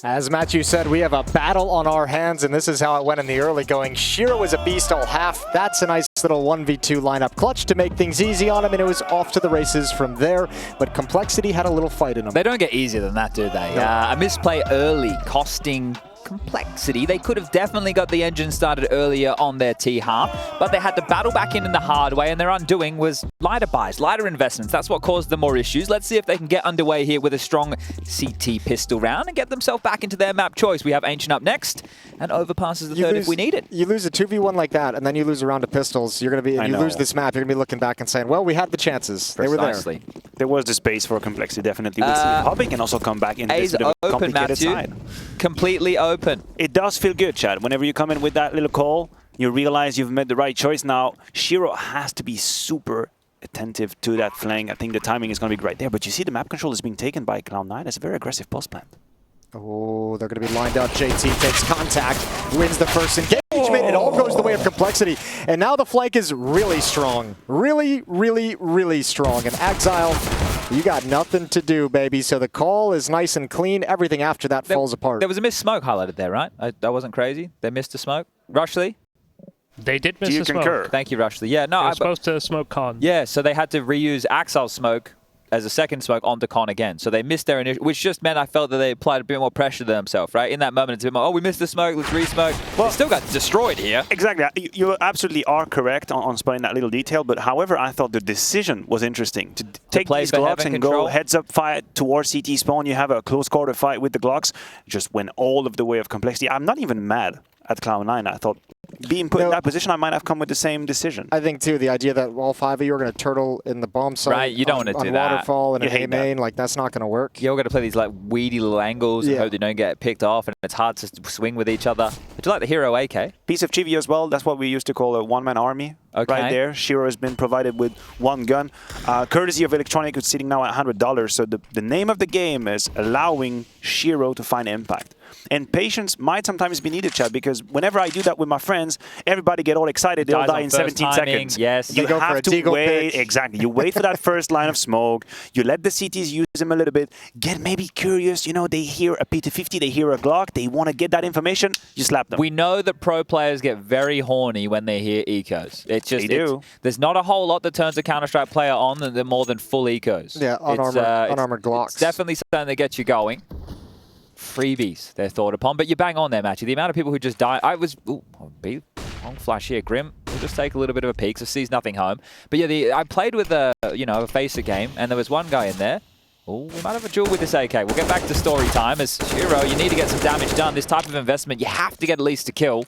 As Matthew said, we have a battle on our hands, and this is how it went in the early going. Shiro was a beast all half. That's a nice little 1v2 lineup clutch to make things easy on him, and it was off to the races from there. But Complexity had a little fight in them.
They don't get easier than that, do they? A misplay early, costing Complexity. They could have definitely got the engine started earlier on their T half, but they had to battle back in the hard way, and their undoing was lighter buys, lighter investments. That's what caused them more issues. Let's see if they can get underway here with a strong CT pistol round and get themselves back into their map choice. We have Ancient up next, and Overpass is the third if we need it.
You lose a 2v1 like that, and then you lose a round of pistols. You're going to be, you lose this map, you're going to be looking back and saying, well, we had the chances.
Precisely.
They were there.
There was the space for Complexity, definitely. With Hobby can also come back into this bit of a
open,
complicated
Matthew.
side.
Completely open.
It does feel good, Chad. Whenever you come in with that little call, you realize you've made the right choice. Now, Shiro has to be super attentive to that flank. I think the timing is going to be right there. But you see the map control is being taken by Cloud9. That's a very aggressive post plant.
Oh, they're going to be lined up. JT takes contact, wins the first engagement. It all goes the way of Complexity. And now the flank is really strong. Really, really, really strong. And Exile, you got nothing to do, baby. So the call is nice and clean. Everything after that falls apart.
There was a missed smoke highlighted there, right? That wasn't crazy. They missed a smoke. Rushley?
They did miss
Do you
the
concur?
smoke.
Thank you, Rushley. Yeah, no,
They were supposed to smoke Con.
Yeah, so they had to reuse Axel's smoke as a second smoke onto Con again. So they missed their initial, which just meant I felt that they applied a bit more pressure to themselves, right? In that moment, it's a bit more, oh, we missed the smoke, let's re-smoke. Well, they still got destroyed here.
Exactly. You absolutely are correct on spotting that little detail, but however, I thought the decision was interesting. To take
play
these
for
Glocks
heaven
and
control.
go heads-up fight towards CT spawn, you have a close quarter fight with the Glocks, just went all of the way of Complexity. I'm not even mad at Cloud9. I thought being put in that position, I might have come with the same decision.
I think, too, the idea that all five of you are going to turtle in the bomb site
Right, you don't want to do that.
Waterfall and
You
a
hate
main, like, that's not going to work.
You're going to play these like weedy little angles and
Yeah.
hope they don't get picked off, and it's hard to swing with each other. Would you like the hero AK?
Piece of trivia as well, that's what we used to call a one-man army.
Okay.
Right there, Shiro has been provided with one gun, courtesy of Electronic, who's sitting now at $100. So the name of the game is allowing Shiro to find impact. And patience might sometimes be needed, Chad, because whenever I do that with my friends, everybody get all excited. They'll
Dies
die
on
in
first
17
timing,
seconds.
yes.
You
Go for a
have to
deagle
wait.
pick.
Exactly. You wait for that first line of smoke. You let the CTs use them a little bit. Get maybe curious. You know, they hear a P250, they hear a Glock. They want to get that information. You slap them.
We know that pro players get very horny when they hear ecos. It's just,
They do.
There's not a whole lot that turns a Counter-Strike player on than they're more than full ecos.
Yeah, unarmored Glocks.
It's definitely something that gets you going. Freebies, they're thought upon, but you bang on there, Matthew. The amount of people who just die. Long flash here, Grim. We'll just take a little bit of a peek, so sees nothing home. But yeah, I played with a Facer game, and there was one guy in there. Oh, we might have a duel with this AK. We'll get back to story time. As Shiro, you need to get some damage done. This type of investment, you have to get at least a kill.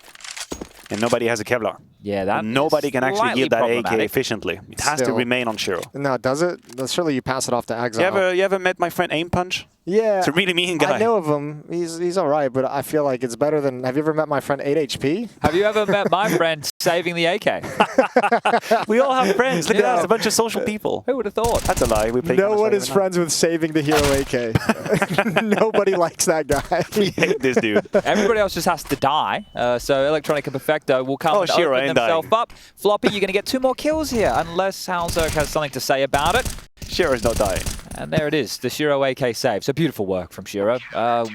And nobody has a Kevlar.
Yeah, that
nobody can actually
slightly
give that AK
problematic.
efficiently. It has to
Still.
remain on Shiro.
No, does it? Surely you pass it off to Exile.
You ever met my friend Aim Punch?
Yeah.
It's a really mean guy.
I know of him. He's all right, but I feel like it's better than... Have you ever met my friend 8HP?
Have you ever met my friend saving the AK?
We all have friends. Look at
Yeah.
us, a bunch of social people.
Who would have thought?
That's a lie. We play
No
Counter-Strike
one is
every night.
friends with saving the hero AK. Nobody likes that guy.
We hate this dude.
Everybody else just has to die. So Electronic and Perfecto will come and
Shiro
open
ain't
themselves
dying.
up. Floppy, you're going to get 2 more kills here, unless Halzerk has something to say about it.
Shiro's not dying.
And there it is, the Shiro AK save. So beautiful work from Shiro. And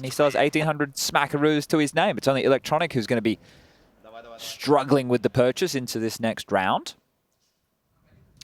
he still has 1,800 smackaroos to his name. It's only Electronic who's going to be struggling with the purchase into this next round.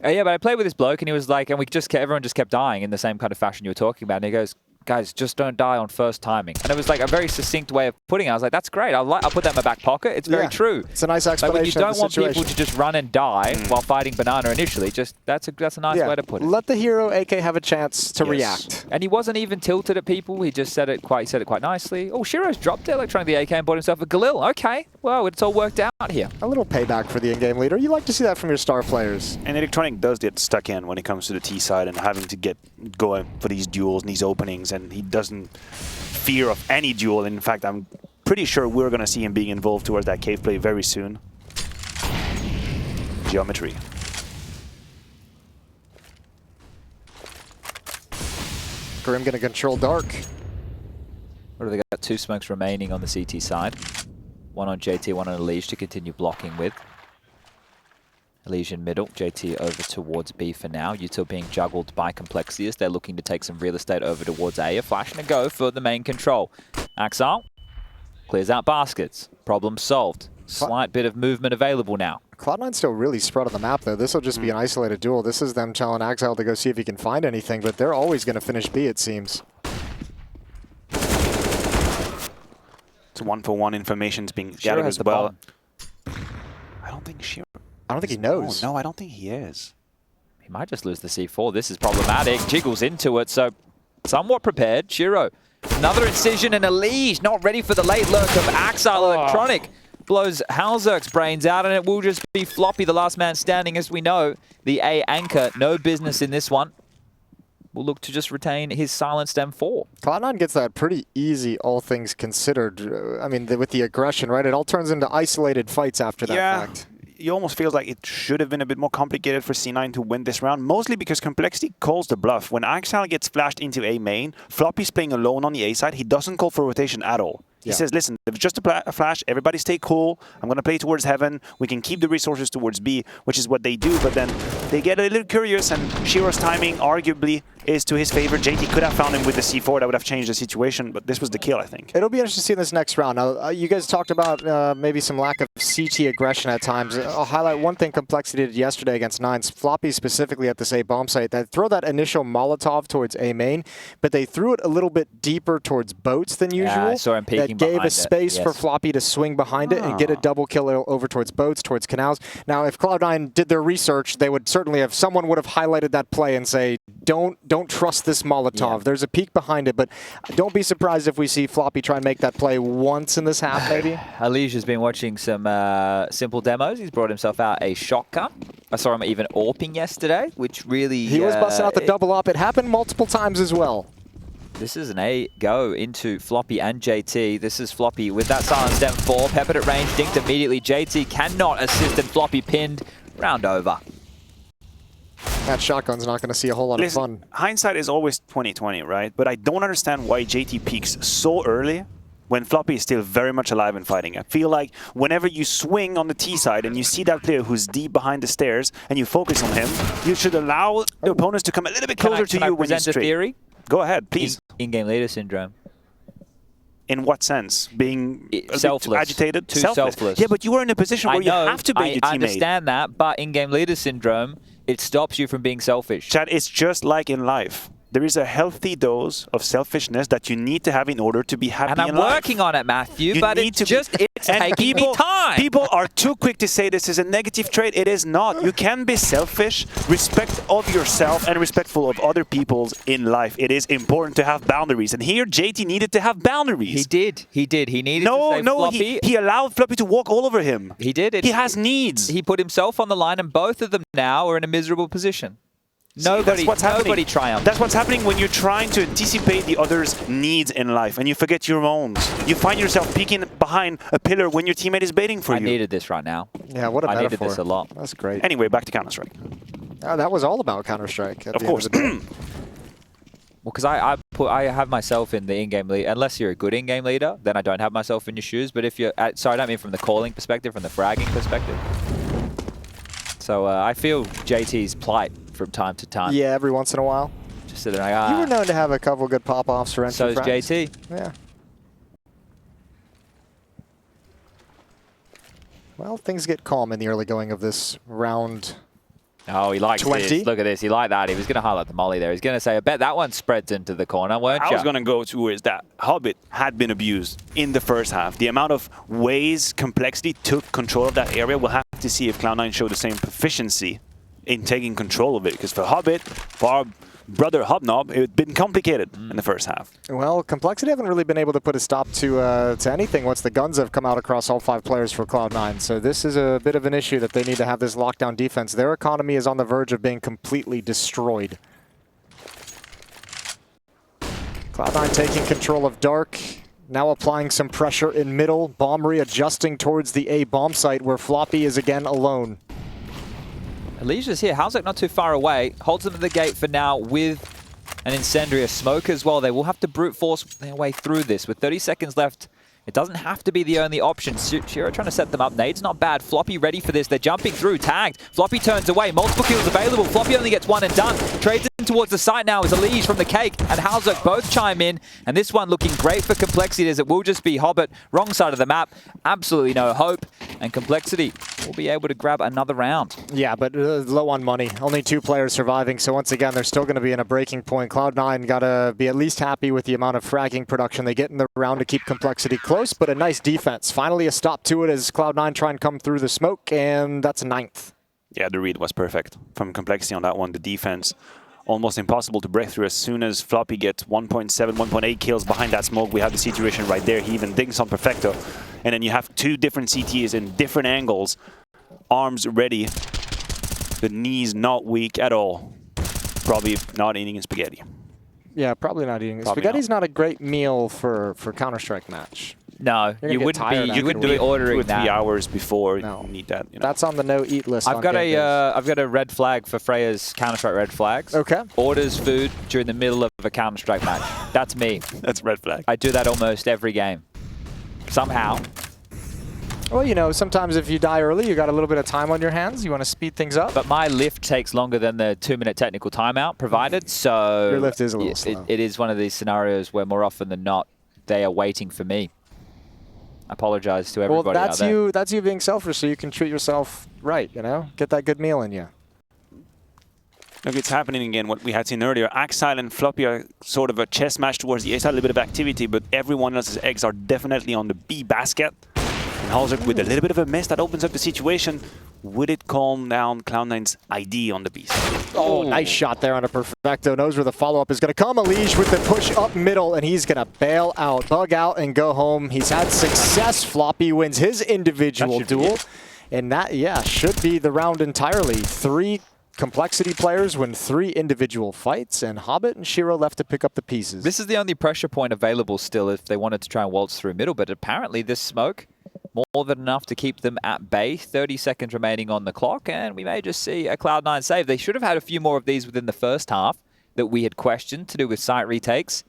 Yeah, but I played with this bloke, and he was like, and everyone just kept dying in the same kind of fashion you were talking about. And he goes, guys, just don't die on first timing. And it was like a very succinct way of putting it. I was like, that's great. I'll put that in my back pocket. It's very true.
It's a nice
Like
explanation
when you don't
of the
want
situation.
people to just run and die while fighting Banana initially, that's a nice way to put it.
Let the hero AK have a chance to react.
And he wasn't even tilted at people. He just said it quite nicely. Oh, Shiro's dropped Electronic the AK and bought himself a Galil. Okay, well, it's all worked out here.
A little payback for the in-game leader. You like to see that from your star players.
And Electronic does get stuck in when it comes to the T side and having to go for these duels and these openings, and he doesn't fear of any duel. In fact, I'm pretty sure we're going to see him being involved towards that cave play very soon. Geometry.
Grim going to control Dark.
What have they got? 2 smokes remaining on the CT side. 1 on JT, 1 on Elige to continue blocking with. Elige in middle, JT over towards B for now. Util being juggled by Complexity as they're looking to take some real estate over towards A. A flash and a go for the main control. Axile clears out baskets. Problem solved. Slight bit of movement available now.
Cloud9 still really spread on the map, though. This will just be an isolated duel. This is them telling Axile to go see if he can find anything, but they're always going to finish B, it seems.
It's 1-for-1 information's being gathered as well. I don't think Shiro.
I don't think he knows.
No, I don't think he is.
He might just lose the C4. This is problematic. Jiggles into it, so somewhat prepared. Shiro, another incision and a leash. Not ready for the late lurk of Axile. Electronic blows Halzerk's brains out, and it will just be Floppy, the last man standing. As we know, the A anchor, no business in this one. Will look to just retain his silenced M4.
Cloud9 gets that pretty easy, all things considered. I mean, with the aggression, right? It all turns into isolated fights after that fact.
It almost feels like it should have been a bit more complicated for C9 to win this round, mostly because Complexity calls the bluff. When Axile gets flashed into A main, Floppy's playing alone on the A side. He doesn't call for rotation at all. He says, listen, if it's just a flash, everybody stay cool. I'm going to play towards heaven. We can keep the resources towards B, which is what they do. But then they get a little curious, and Shiro's timing arguably is to his favor. JT could have found him with the C4. That would have changed the situation, but this was the kill, I think.
It'll be interesting to see in this next round. Now, you guys talked about maybe some lack of CT aggression at times. I'll highlight one thing Complexity did yesterday against Nines. Floppy specifically at this A bomb site. They throw that initial Molotov towards A main, but they threw it a little bit deeper towards boats than usual.
Yeah, I saw him peeking
that gave a
behind
space for Floppy to swing behind it and get a double kill over towards boats, towards canals. Now, if Cloud9 did their research, they would certainly have, someone would have highlighted that play and say, don't trust this Molotov. There's a peek behind it, but don't be surprised if we see Floppy try and make that play once in this half, maybe.
Alige has been watching some simple demos. He's brought himself out a shotgun. I saw him even AWPing yesterday, which really...
He was busting out the double up. It happened multiple times as well.
This is an A go into Floppy and JT. This is Floppy with that silenced M4. Peppered at range, dinked immediately. JT cannot assist, and Floppy pinned. Round over.
That shotgun's not going to see a whole lot of fun.
Hindsight is always 20/20, right? But I don't understand why JT peaks so early when Floppy is still very much alive and fighting. I feel like whenever you swing on the T side and you see that player who's deep behind the stairs and you focus on him, you should allow the opponents to come a little bit closer to you when you straight.
Theory?
Go ahead, please.
In-game leader syndrome.
In what sense? Being
selfless.
Agitated?
Too selfless.
Yeah, but you are in a position where you have to bait your teammate.
I understand that, but in-game leader syndrome, it stops you from being selfish.
Chad, it's just like in life. There is a healthy dose of selfishness that you need to have in order to be happy in life.
And I'm working on it, Matthew, but it's taking me time.
People are too quick to say this is a negative trait. It is not. You can be selfish, respect of yourself, and respectful of other people's in life. It is important to have boundaries. And here, JT needed to have boundaries.
He did. He needed to say Floppy.
He allowed Floppy to walk all over him.
He did it.
He has needs.
He put himself on the line, and both of them now are in a miserable position. Nobody triumphs.
That's what's happening when you're trying to anticipate the other's needs in life and you forget your own. You find yourself peeking behind a pillar when your teamate is baiting for you.
I needed this right now.
Yeah, what a metaphor.
I needed this a lot.
That's great.
Anyway, back to Counter-Strike.
That was all about Counter-Strike.
Of course.
Well, because I have myself in the in-game lead. Unless you're a good in-game leader, then I don't have myself in your shoes. But if you're... sorry, I don't mean from the calling perspective, from the fragging perspective. So I feel JT's plight from time to time.
Yeah, every once in a while.
Just sitting like,
You were known to have a couple good pop-offs for entry.
So is JT.
Yeah. Well, things get calm in the early going of this round.
Oh, he likes
20.
this. Look at this. He liked that. He was going to highlight the molly there. He's going to say, I bet that one spreads into the corner, weren't you?
I was going to go towards that. Hobbit had been abused in the first half. The amount of ways Complexity took control of that area, we'll have to see if Cloud9 show the same proficiency in taking control of it. Because for Hobbit, for our brother Hobnob, it had been complicated in the first half.
Well, Complexity haven't really been able to put a stop to anything once the guns have come out across all 5 players for Cloud9. So this is a bit of an issue that they need to have this lockdown defense. Their economy is on the verge of being completely destroyed. Cloud9 taking control of Dark. Now applying some pressure in middle. Bomb readjusting towards the A bomb site where Floppy is again alone.
Alicia's here. Halzerk not too far away. Holds them at the gate for now with an incendiary smoke as well. They will have to brute force their way through this. With 30 seconds left, it doesn't have to be the only option. Shiro trying to set them up. Nade's not bad. Floppy ready for this. They're jumping through. Tagged. Floppy turns away. Multiple kills available. Floppy only gets one and done. Trades into towards the site now is Elige from the Cake and Halzuk both chime in. And this one looking great for Complexity as it will just be Hobbit. Wrong side of the map. Absolutely no hope. And Complexity will be able to grab another round.
Yeah, but low on money. Only 2 players surviving. So once again, they're still going to be in a breaking point. Cloud9 got to be at least happy with the amount of fragging production they get in the round to keep Complexity close, but a nice defense. Finally a stop to it as Cloud9 try and come through the smoke, and that's a 9th.
Yeah, the read was perfect from Complexity on that one. The defense, almost impossible to break through. As soon as Floppy gets 1.7, 1.8 kills behind that smoke, we have the situation right there. He even dinks on Perfecto. And then you have 2 different CTs in different angles. Arms ready. The knees not weak at all. Probably not eating in spaghetti.
Yeah, probably not eating.
Probably
Spaghetti's not a great meal for Counter-Strike match.
No, you wouldn't be. You wouldn't be ordering
2 or 3
that.
hours before
No.
you need that. You know.
That's on the no-eat list.
I've got a red flag for Freya's Counter-Strike red flags.
Okay.
Orders food during the middle of a Counter-Strike match. That's me.
That's red flag.
I do that almost every game. Somehow.
Well, you know, sometimes if you die early, you got a little bit of time on your hands. You want to speed things up.
But my lift takes longer than the 2-minute technical timeout provided, so
Your lift is a little slow.
It is one of these scenarios where more often than not, they are waiting for me. I apologize to everybody
Well,
out there.
that's you being selfish, so you can treat yourself right, you know? Get that good meal in you.
Look, it's happening again, what we had seen earlier. Axile and Floppy are sort of a chess match towards the A side, a little bit of activity, but everyone else's eggs are definitely on the B basket. And Halzuk with a little bit of a miss, that opens up the situation. Would it calm down Cloud9's ID on the B side?
Oh, nice shot there on a Perfecto. Knows where the follow-up is going to come. Elige with the push up middle, and he's going to bail out, bug out, and go home. He's had success. Floppy wins his individual duel. And that, yeah, should be the round entirely. 3 Complexity players win 3 individual fights, and Hobbit and Shiro left to pick up the pieces.
This is the only pressure point available still if they wanted to try and waltz through middle, but apparently this smoke, more than enough to keep them at bay. 30 seconds remaining on the clock, and we may just see a Cloud9 save. They should have had a few more of these within the first half that we had questioned to do with site retakes.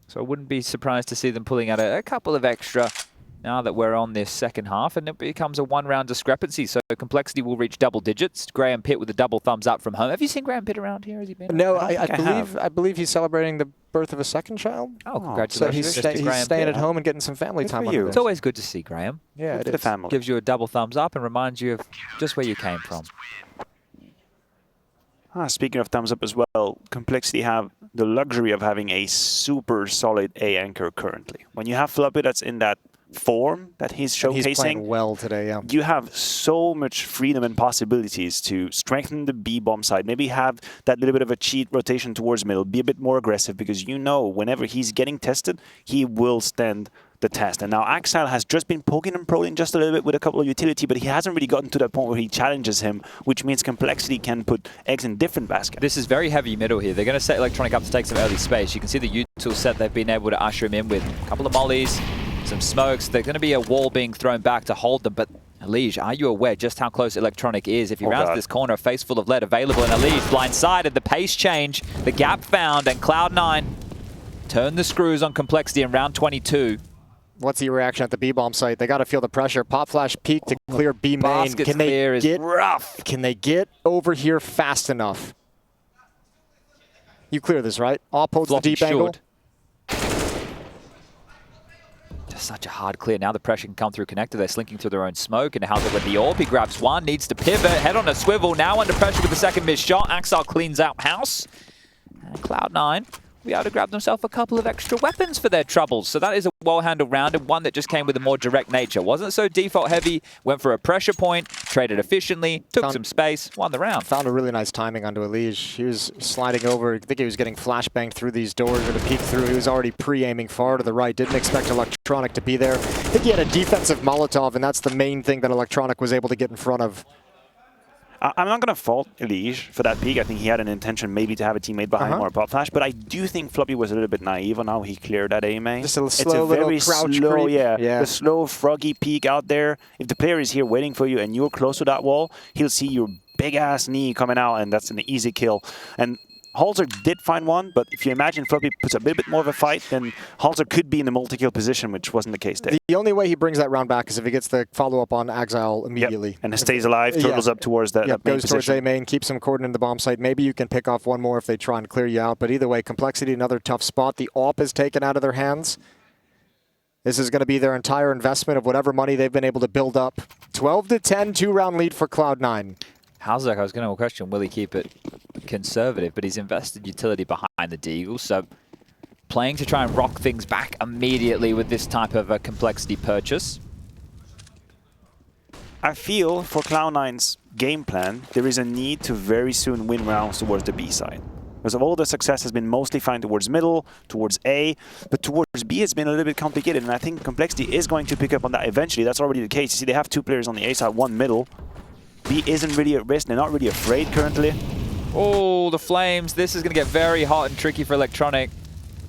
So I wouldn't be surprised to see them pulling out a couple of extra now that we're on this second half, and it becomes a 1-round discrepancy. So Complexity will reach double digits. Graham Pitt with a double thumbs up from home. Have you seen Graham Pitt around here? Has he been?
No, I believe he's celebrating the birth of a second child.
Oh, congratulations.
So he's staying at home and getting some family time on
It's always good to see Graham.
Yeah,
Good for the family.
Gives you a double thumbs up and reminds you of just where you came from.
Speaking of thumbs up as well, Complexity have the luxury of having a super solid A anchor currently. When you have Floppy that's in that form that he's showcasing,
he's playing well today, yeah.
You have so much freedom and possibilities to strengthen the B bomb side. Maybe have that little bit of a cheat rotation towards middle, be a bit more aggressive, because you know whenever he's getting tested, he will stand the test. And now Axile has just been poking and prodding just a little bit with a couple of utility, but he hasn't really gotten to that point where he challenges him, which means Complexity can put eggs in different baskets.
This is very heavy middle here. They're going to set Electronic up to take some early space. You can see the util set they've been able to usher him in with a couple of mollies, some smokes. There's going to be a wall being thrown back to hold them, but Elige, are you aware just how close Electronic is? If he rounds this corner, a face full of lead available, and Elige blindsided, the pace change, the gap found, and Cloud9 turn the screws on Complexity in round 22.
What's the reaction at the B-bomb site? They got to feel the pressure. Pop flash peek to clear B main.
Basket's clear is rough.
Can they get over here fast enough? You clear this, right? Op holds the deep angle.
Just such a hard clear. Now the pressure can come through connector. They're slinking through their own smoke. And how's it with the orb? He grabs one, needs to pivot, head on a swivel. Now under pressure with the second missed shot. Axile cleans out house. And Cloud9 will be able to grab themselves a couple of extra weapons for their troubles. So that is a well-handled round, and one that just came with a more direct nature. Wasn't so default heavy, went for a pressure point, traded efficiently, took some space, won the round.
Found a really nice timing onto Elige. He was sliding over. I think he was getting flashbanged through these doors or to peek through. He was already pre-aiming far to the right. Didn't expect Electronic to be there. I think he had a defensive Molotov, and that's the main thing that Electronic was able to get in front of.
I'm not going to fault Elige for that peak. I think he had an intention maybe to have a teammate behind him or a pop flash, but I do think Floppy was a little bit naive on how he cleared that aim.
Just a slow little crouch
slow,
creep.
the slow froggy peek out there. If the player is here waiting for you and you're close to that wall, he'll see your big ass knee coming out, and that's an easy kill. And Halzer did find one, but if you imagine Floppy puts a little bit more of a fight, then Halzer could be in the multi-kill position, which wasn't the case there.
The only way he brings that round back is if he gets the follow-up on Exile immediately.
Yep. And it stays alive, turtles up towards that, that main
goes
position.
towards A main, keeps him cordoned in the bomb site. Maybe you can pick off one more if they try and clear you out. But either way, Complexity, another tough spot. The AWP is taken out of their hands. This is going to be their entire investment of whatever money they've been able to build up. 12-10, 2-round lead for Cloud9.
Halzak, I was going to question, will he keep it conservative? But he's invested utility behind the Deagle, so playing to try and rock things back immediately with this type of a Complexity purchase.
I feel for Cloud9's game plan, there is a need to very soon win rounds towards the B side. Because of all the success has been mostly found towards middle, towards A, but towards B it's been a little bit complicated, and I think Complexity is going to pick up on that eventually. That's already the case. You see, they have 2 players on the A side, 1 middle. B isn't really at risk. They're not really afraid currently.
Oh, the flames. This is going to get very hot and tricky for Electronic.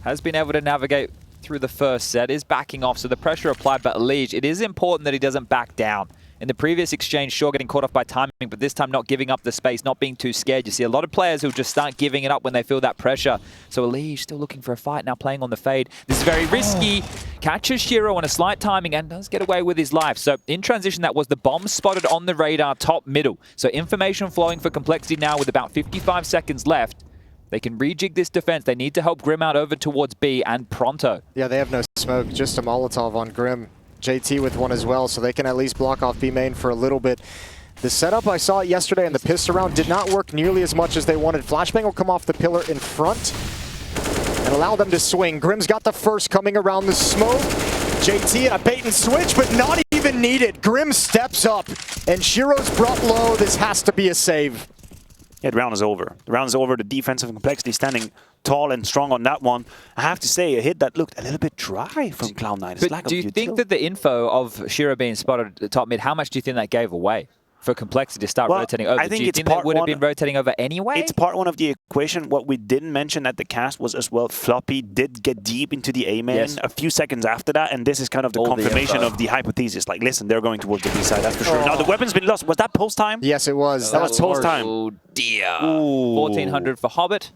Has been able to navigate through the first set. Is backing off, so the pressure applied by Lige. It is important that he doesn't back down. In the previous exchange, sure, getting caught off by timing, but this time not giving up the space, not being too scared. You see a lot of players who just start giving it up when they feel that pressure. So Lige still looking for a fight, now playing on the fade. This is very risky. Catches Shiro on a slight timing and does get away with his life. So in transition, that was the bomb spotted on the radar top middle. So information flowing for Complexity now with about 55 seconds left. They can rejig this defense. They need to help Grim out over towards B and pronto.
Yeah, they have no smoke, just a Molotov on Grim. JT with one as well, so they can at least block off B main for a little bit. The setup I saw yesterday in the pistol round did not work nearly as much as they wanted. Flashbang will come off the pillar in front and allow them to swing. Grim's got the first coming around the smoke. JT and a bait and switch, but not even needed. Grim steps up, and Shiro's brought low. This has to be a save.
Yeah, the round is over. The round is over. The defensive Complexity standing tall and strong on that one. I have to say, a hit that looked a little bit dry from Cloud9.
But do you think that the info of Shiro being spotted at the top mid, how much do you think that gave away for Complexity to start rotating over?
I think
do you think they would have been rotating over anyway?
It's part one of the equation. What we didn't mention at the cast was as well, Floppy did get deep into the A main a few seconds after that, and this is kind of the confirmation of the hypothesis. Like, listen, they're going towards the B side, that's for sure. Now, the weapon's been lost. Was that post time?
Yes, it was.
That was post time.
Oh, dear. 1400 for Hobbit.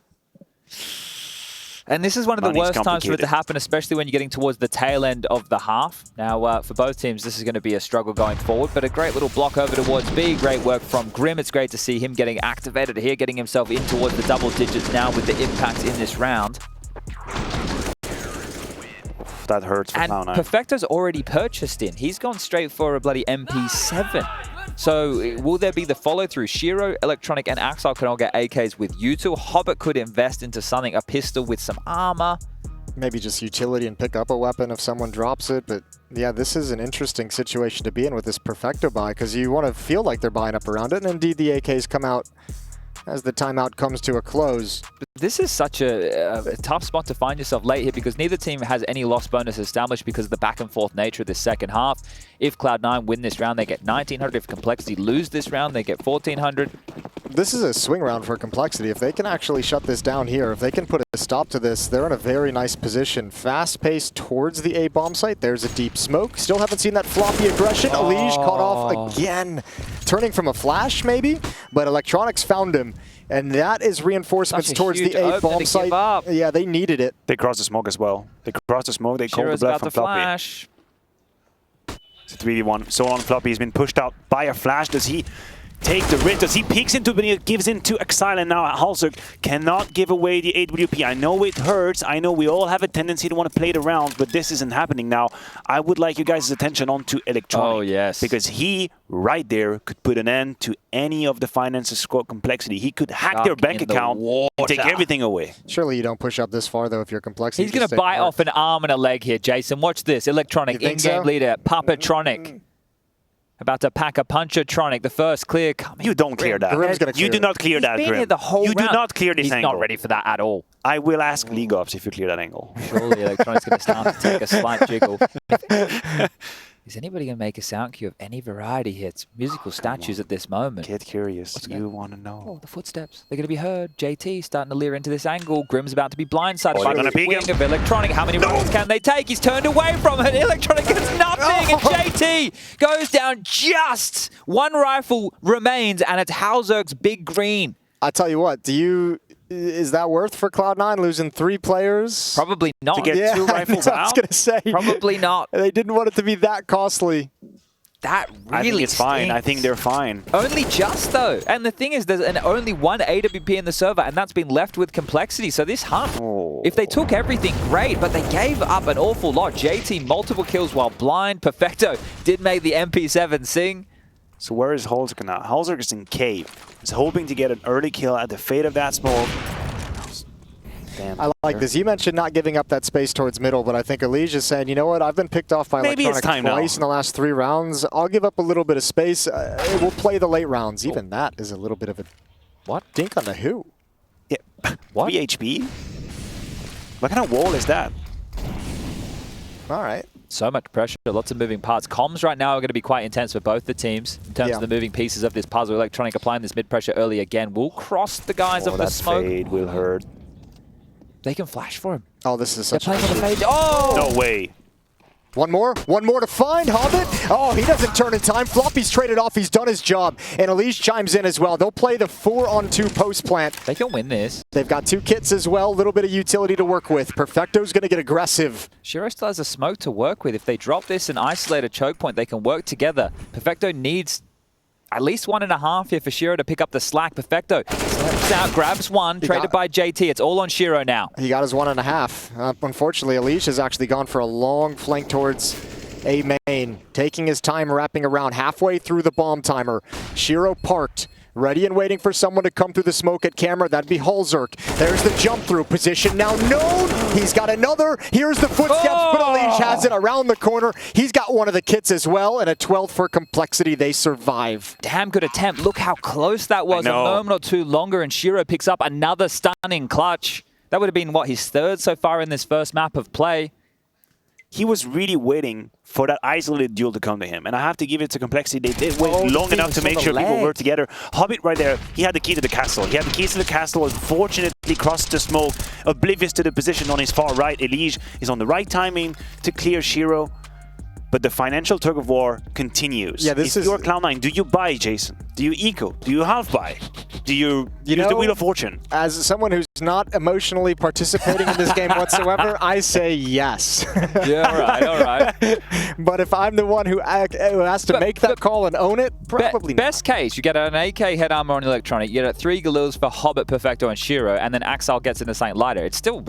And this is one of the worst times for it to happen, especially when you're getting towards the tail end of the half. Now, for both teams, this is going to be a struggle going forward, but a great little block over towards B. Great work from Grim. It's great to see him getting activated here, getting himself in towards the double digits now with the impact in this round.
That hurts for Cloud9.
And Perfecto's already purchased in. He's gone straight for a bloody MP7. So will there be the follow-through? Shiro, Electronic, and Axel can all get AKs with U2. Hobbit could invest into something, a pistol with some armor.
Maybe just utility and pick up a weapon if someone drops it. But yeah, this is an interesting situation to be in with this Perfecto buy, because you want to feel like they're buying up around it. And indeed, the AKs come out as the timeout comes to a close.
This is such a tough spot to find yourself late here, because neither team has any loss bonus established because of the back and forth nature of this second half. If Cloud9 win this round, they get 1900. If Complexity lose this round, they get 1400.
This is a swing round for Complexity. If they can actually shut this down here, if they can put a stop to this, they're in a very nice position. Fast pace towards the A bomb site. There's a deep smoke. Still haven't seen that floppy aggression. Lige caught off again. Turning from a flash, maybe, but Electronics found him. And that is reinforcements towards the A bomb site. Yeah, they needed it.
They crossed the smoke as well. They crossed the smoke. They called the bluff from Floppy.
Flash.
It's a 3v1. So on Floppy. He's been pushed out by a flash. Does he take the risk? Does he peeks into, but he gives in to Exile, and now Halzerk cannot give away the AWP. I know it hurts. I know we all have a tendency to want to play it around, but this isn't happening now. I would like you guys' attention on to Electronic.
Oh, yes.
Because he, right there, could put an end to any of the finances squad Complexity. He could hack their bank account and take everything away.
Surely you don't push up this far, though, if you're Complexity.
He's going to bite off an arm and a leg here, Jason. Watch this. Electronic in-game leader, Papatronic. About to pack a Punchatronic. The first clear coming.
You don't clear that.
Grim's gonna clear
you do not clear that,
He's been
Grim.
here the whole
you
round.
do not clear this angle.
He's not ready for that at all.
I will ask League Ops if you clear that angle.
Surely Electronic's going to start to take a slight jiggle. Is anybody going to make a sound cue of any variety here? It's musical statues at this moment.
Get curious. You want to know.
Oh, the footsteps. They're going to be heard. JT starting to leer into this angle. Grim's about to be blindsided by the swing of Electronic. How many rounds can they take? He's turned away from it. Electronic gets nothing. And JT goes down just. One rifle remains, and it's Halzerk's big green.
I tell you what, do you Is that worth for Cloud9 losing 3 players?
Probably not.
To get 2 rifles
I was
out?
going to say.
Probably not.
They didn't want it to be that costly.
That really
I think it's fine. I think they're fine.
Only just, though. And the thing is, there's only one AWP in the server, and that's been left with Complexity. So this hunt, if they took everything, great, but they gave up an awful lot. JT, multiple kills while blind. Perfecto did make the MP7 sing.
So where is Holzerk now? Holzerk is in cave. He's hoping to get an early kill at the fade of that smoke. Damn.
I like this. You mentioned not giving up that space towards middle, but I think Elige is saying, you know what, I've been picked off by
Maybe it's
Electronic
time
twice
now.
in the last 3 rounds. I'll give up a little bit of space. We'll play the late rounds. Even that is a little bit of a dink on the who.
Yeah.
What?
VHP? What kind of wall is that?
All right.
So much pressure, lots of moving parts. Comms right now are going to be quite intense for both the teams in terms of the moving pieces of this puzzle. Electronic applying this mid-pressure early again. Will cross the guys of the
that
smoke.
fade will hurt.
They can flash for him.
Oh, this is
They're
such
playing on the fade. Oh!
No way.
One more to find, Hobbit. Oh, he doesn't turn in time. Floppy's traded off. He's done his job. And Elige chimes in as well. They'll play the 4-on-2 post plant.
They can win this.
They've got 2 kits as well. A little bit of utility to work with. Perfecto's going to get aggressive.
Shiro still has a smoke to work with. If they drop this and isolate a choke point, they can work together. Perfecto needs at least 1.5 here for Shiro to pick up the slack. Perfecto steps out, grabs one, traded by JT. It's all on Shiro now.
He got his 1.5. Unfortunately, Elige has actually gone for a long flank towards A main, taking his time wrapping around halfway through the bomb timer. Shiro parked, ready and waiting for someone to come through the smoke at camera. That'd be Holzerk. There's the jump through position now known. He's got another. Here's the footsteps, but Elige has it around the corner. He's got one of the kits as well, and a 12th for Complexity. They survive.
Damn good attempt. Look how close that was. A moment or two longer, and Shiro picks up another stunning clutch. That would have been, what, his 3rd so far in this first map of play.
He was really waiting for that isolated duel to come to him. And I have to give it to Complexity. They did wait long enough to make sure people work together. Hobbit right there, he had the key to the castle. He had the keys to the castle, unfortunately crossed the smoke, oblivious to the position on his far right. Elige is on the right timing to clear Shiro. But the financial tug of war continues.
Yeah, this
if you're Cloud9, do you buy, Jason? Do you eco? Do you half buy? Do you use the Wheel of Fortune?
As someone who's not emotionally participating in this game whatsoever, I say yes.
Yeah, all right.
But if I'm the one who has to make that call and own it, probably not.
Best case, you get an AK head armor on Electronic, you get 3 Galils for Hobbit, Perfecto, and Shiro, and then Axel gets in the Saint Lighter. It's still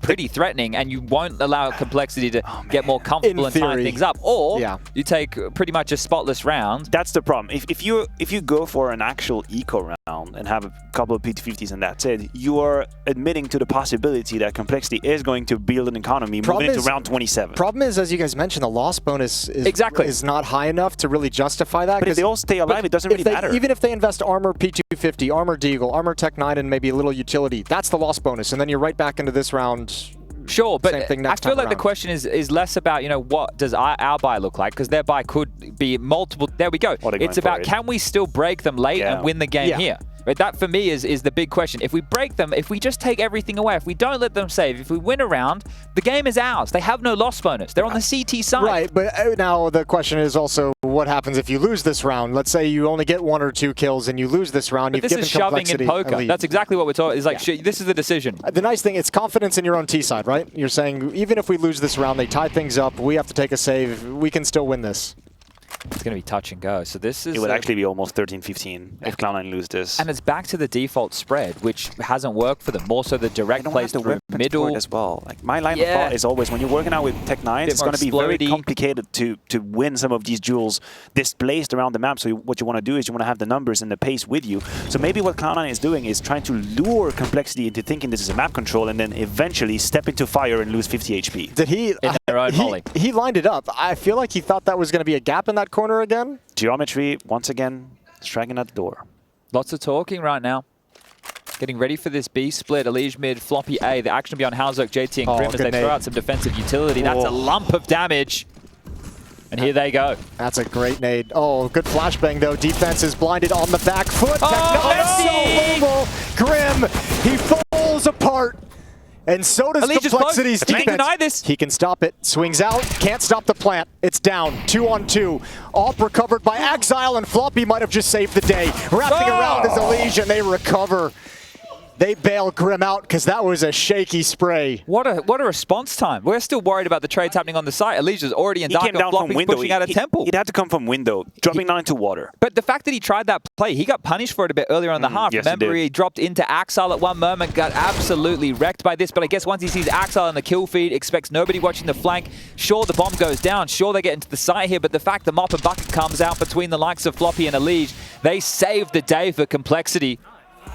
pretty threatening, and you won't allow Complexity to get more comfortable and tie things up. Or you take pretty much a spotless round.
That's the problem. If you go for an actual eco round and have a couple of P250s and that's it, you are admitting to the possibility that Complexity is going to build an economy moving into round 27.
Problem is, as you guys mentioned, the loss bonus is not high enough to really justify that.
But if they all stay alive, it doesn't really matter.
Even if they invest armor P250, armor Deagle, armor Tech 9, and maybe a little utility, that's the loss bonus. And then you're right back into this round.
Sure, but
I
feel like the question is less about, what does our buy look like? Because their buy could be multiple. There we go. It's about, can we still break them late and win the game here? Right, that for me is the big question. If we break them, if we just take everything away, if we don't let them save, if we win a round, the game is ours. They have no loss bonus. They're on the CT side.
Right, but now the question is also what happens if you lose this round? Let's say you only get 1 or 2 kills and you lose this round.
But this is shoving in poker. That's exactly what we're talking. It's like, this is the decision.
The nice thing, it's confidence in your own T side, right? You're saying, even if we lose this round, they tie things up, we have to take a save, we can still win this.
It's going to be touch and go. So this is...
It would actually be almost 13-15 if Cloud9 lose this.
And it's back to the default spread, which hasn't worked for them. More so the direct plays through middle.
As well. Like my line of thought is always, when you're working out with Tech 9, it's going to be very complicated to win some of these duels displaced around the map. So what you want to do is you want to have the numbers and the pace with you. So maybe what Cloud9 is doing is trying to lure Complexity into thinking this is a map control and then eventually step into fire and lose 50 HP.
Did he...
In their own volley.
He lined it up. I feel like he thought that was going to be a gap in that corner again.
Geometry, once again, striking at the door.
Lots of talking right now. Getting ready for this B split. Elige mid, Floppy A. The action will be on Halzerk, JT, and Grim as they throw out some defensive utility. That's a lump of damage. And here they go.
That's a great nade. Oh, good flashbang, though. Defense is blinded on the back foot. So Grim, he falls apart. And so does Complexity's defense.
He can deny this.
He can stop it. Swings out. Can't stop the plant. It's down. 2-on-2. Off recovered by Exile, and Floppy might have just saved the day. Wrapping around is Elige, and they recover. They bail Grim out because that was a shaky spray.
What a response time. We're still worried about the trades happening on the site. Alicia's already in
He
dark
came down from window.
pushing out a temple.
It had to come from window, dropping down into water.
But the fact that he tried that play, he got punished for it a bit earlier in the half.
yes,
Remember,
he
he dropped into Axile at one moment, got absolutely wrecked by this. But I guess once he sees Axile in the kill feed, expects nobody watching the flank. Sure, the bomb goes down. Sure, they get into the site here. But the fact the Mop and Bucket comes out between the likes of Floppy and Elige, they saved the day for Complexity.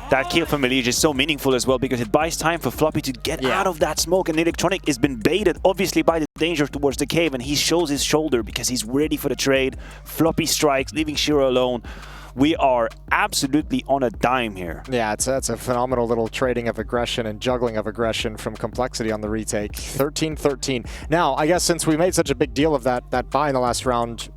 That kill from Elige is so meaningful as well because it buys time for Floppy to get out of that smoke, and Electronic has been baited obviously by the danger towards the cave, and he shows his shoulder because he's ready for the trade. Floppy strikes, leaving Shiro alone. We are absolutely on a dime here.
Yeah, that's a phenomenal little trading of aggression and juggling of aggression from Complexity on the retake. 13-13. Now, I guess since we made such a big deal of that buy in the last round,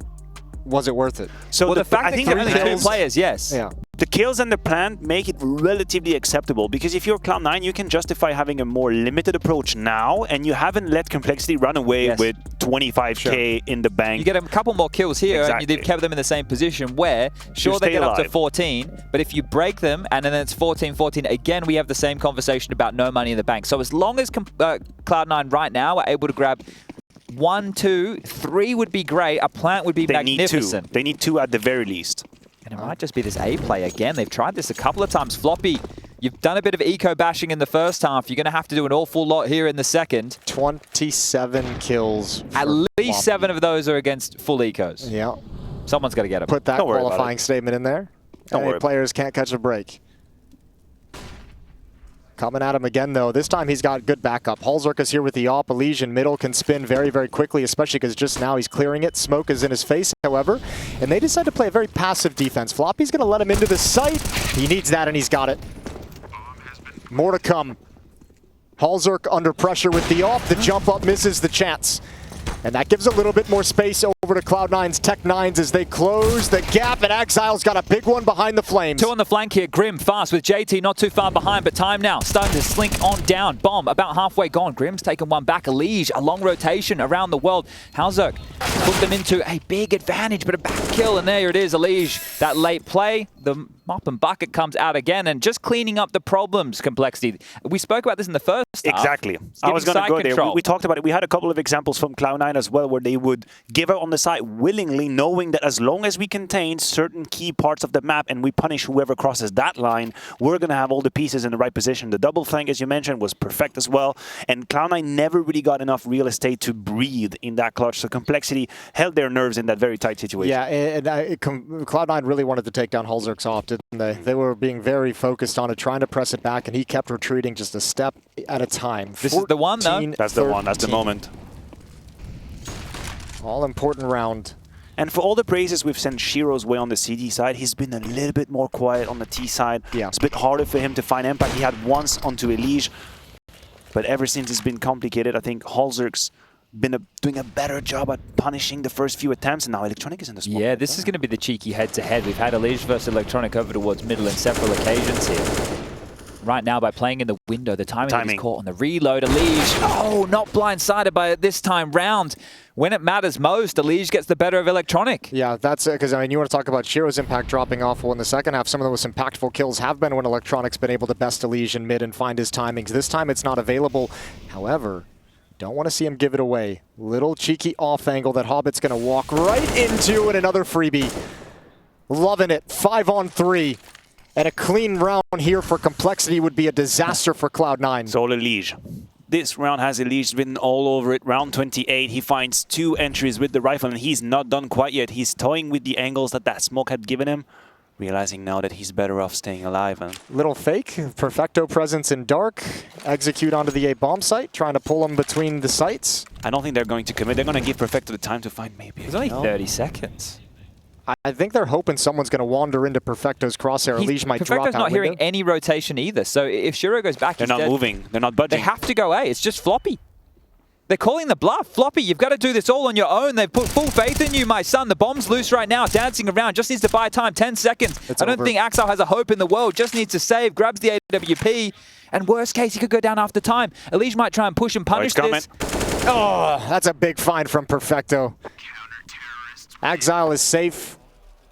was it worth it?
So
Well, the fact
I
that
think
only
the
two
kills,
players, yes.
Yeah.
the kills and the plan make it relatively acceptable because if you're Cloud9, you can justify having a more limited approach now, and you haven't let Complexity run away with 25k in the bank.
You get a couple more kills here, and you've kept them in the same position where, sure, they get up to 14, but if you break them, and then it's 14-14, again, we have the same conversation about no money in the bank. So as long as Cloud9 right now are able to grab 1, 2, 3 would be great. A plant would be magnificent.
They need two at the very least.
And it might just be this A play again. They've tried this a couple of times. Floppy, you've done a bit of eco bashing in the first half. You're going to have to do an awful lot here in the second.
27 kills.
At least 7 of those are against full ecos.
Yeah.
Someone's got to get them.
Put that qualifying statement in there. Players can't catch a break. Coming at him again, though. This time he's got good backup. Halzerk is here with the AWP. Elysian middle can spin very, very quickly, especially because just now he's clearing it. Smoke is in his face, however. And they decide to play a very passive defense. Floppy's going to let him into the site. He needs that, and he's got it. More to come. Halzerk under pressure with the AWP. The jump up misses the chance. And that gives a little bit more space over to Cloud9's Tech9s as they close the gap, and Exile's got a big one behind the flames.
2 on the flank here. Grim fast with JT not too far behind, but time now. Starting to slink on down. Bomb about halfway gone. Grim's taken one back. Elige, a long rotation around the world. Halzerk put them into a big advantage, but a back kill, and there it is. Elige, that late play. The Mop and Bucket comes out again and just cleaning up the problems, Complexity. We spoke about this in the first half.
Exactly. I was going to go there. We talked about it. We had a couple of examples from Cloud9 as well where they would give out on the side willingly, knowing that as long as we contain certain key parts of the map and we punish whoever crosses that line, we're going to have all the pieces in the right position. The double flank, as you mentioned, was perfect as well. And Cloud9 never really got enough real estate to breathe in that clutch. So Complexity held their nerves in that very tight situation.
Yeah, and Cloud9 really wanted to take down Halzerk's off, didn't they? They were being very focused on it, trying to press it back, and he kept retreating just a step at a time.
This is the one, though.
That's the one. That's the moment.
All-important round.
And for all the praises we've sent Shiro's way on the CD side, he's been a little bit more quiet on the T side.
Yeah.
It's a bit harder for him to find impact. He had once onto Elige, but ever since it's been complicated, I think Halzerk's been doing a better job at punishing the first few attempts, and now Electronic is in the spot.
Yeah, this is going to be the cheeky head-to-head. We've had Elige versus Electronic over towards middle on several occasions here. Right now, by playing in the window, the timing is caught on the reload. Elige, oh, not blindsided by it this time round. When it matters most, Elige gets the better of Electronic.
Yeah, that's it, because I mean, you want to talk about Shiro's impact dropping off. Well, in the second half, some of the most impactful kills have been when Electronic's been able to best Elige in mid and find his timings. This time, it's not available. However, don't want to see him give it away. Little cheeky off angle that Hobbit's going to walk right into, and another freebie. Loving it. 5-on-3. And a clean round here for Complexity would be a disaster for Cloud9.
It's all Elige. This round has Elige written all over it. Round 28, he finds 2 entries with the rifle, and he's not done quite yet. He's toying with the angles that smoke had given him, realizing now that he's better off staying alive. And
little fake. Perfecto presence in dark. Execute onto the A bomb site, trying to pull him between the sites.
I don't think they're going to commit. They're going to give Perfecto the time to find maybe.
It's only 30 seconds.
I think they're hoping someone's going to wander into Perfecto's crosshair. Elige might drop out.
Perfecto's not hearing any rotation either, so if Shiro goes back,
they're not moving. They're not budging.
They have to go A. It's just Floppy. They're calling the bluff. Floppy, you've got to do this all on your own. They've put full faith in you, my son. The bomb's loose right now, dancing around. Just needs to buy time, 10 seconds. I don't think Axel has a hope in the world. Just needs to save, grabs the AWP, and worst case, he could go down after time. Elige might try and push and punish this.
Oh, that's a big find from Perfecto. Exile is safe.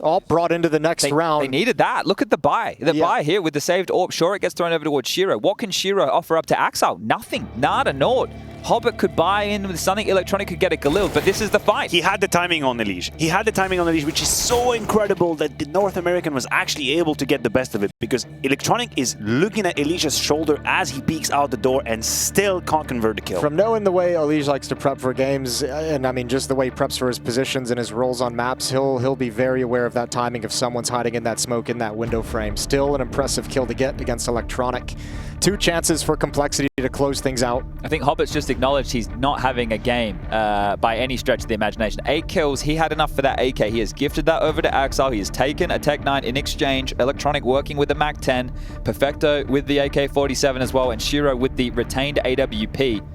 All brought into the next round.
They needed that. Look at the buy. The buy here with the saved AWP. Sure, it gets thrown over towards Shiro. What can Shiro offer up to Axel? Nothing. Nada, naught. Hobbit could buy in with something. Electronic could get a Galil, but this is the fight.
He had the timing on the leash. He had the timing on the leash, which is so incredible that the North American was actually able to get the best of it, because Electronic is looking at Elijah's shoulder as he peeks out the door and still can't convert the kill.
From knowing the way Elijah likes to prep for games, and I mean just the way he preps for his positions and his roles on maps, he'll be very aware of that timing if someone's hiding in that smoke in that window frame. Still an impressive kill to get against Electronic. 2 chances for Complexity to close things out.
I think Hobbit's just acknowledged he's not having a game by any stretch of the imagination. 8 kills, he had enough for that AK. He has gifted that over to Axel. He has taken a Tech9 in exchange. Electronic working with the MAC-10. Perfecto with the AK-47 as well, and Shiro with the retained AWP.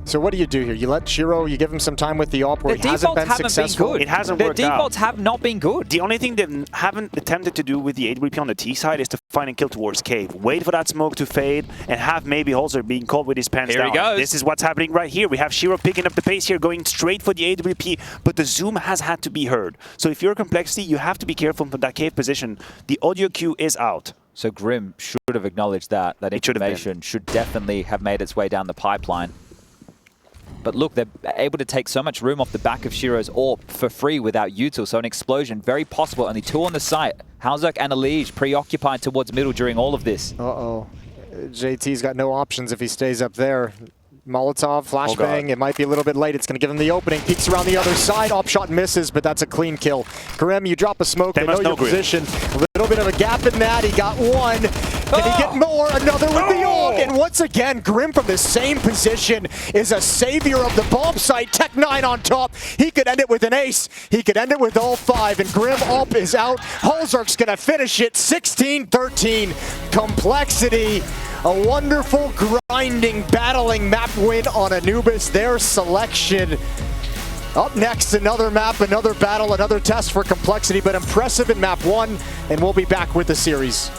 So what do you do here? You let Shiro, you give him some time with the AWP where he hasn't been successful.
It hasn't worked out.
The defaults have not been good.
The only thing they haven't attempted to do with the AWP on the T side is to find a kill towards Cave. Wait for that smoke to fade and have maybe Holzer being caught with his pants down.
Here he goes.
This is what's happening right here. We have Shiro picking up the pace here, going straight for the AWP, but the zoom has had to be heard. So if you're Complexity, you have to be careful from that Cave position. The audio cue is out.
So Grim should have acknowledged that. That information should definitely have made its way down the pipeline. But look, they're able to take so much room off the back of Shiro's AWP for free without util. So an explosion, very possible. Only 2 on the site. Halzerk and Elige preoccupied towards middle during all of this.
Uh-oh. JT's got no options if he stays up there. Molotov, flashbang, it might be a little bit late. It's going to give him the opening. Peeks around the other side. Op shot misses, but that's a clean kill. Grim, you drop a smoke. They know your position. A little bit of a gap in that. He got 1. Can he get more? Another with the AWP. And once again, Grim from the same position is a savior of the bomb site. Tech9 on top. He could end it with an ace. He could end it with all 5. And Grim AWP is out. Holzerk's going to finish it 16-13. Complexity. A wonderful, grinding, battling map win on Anubis. Their selection. Up next, another map, another battle, another test for Complexity, but impressive in map 1. And we'll be back with the series.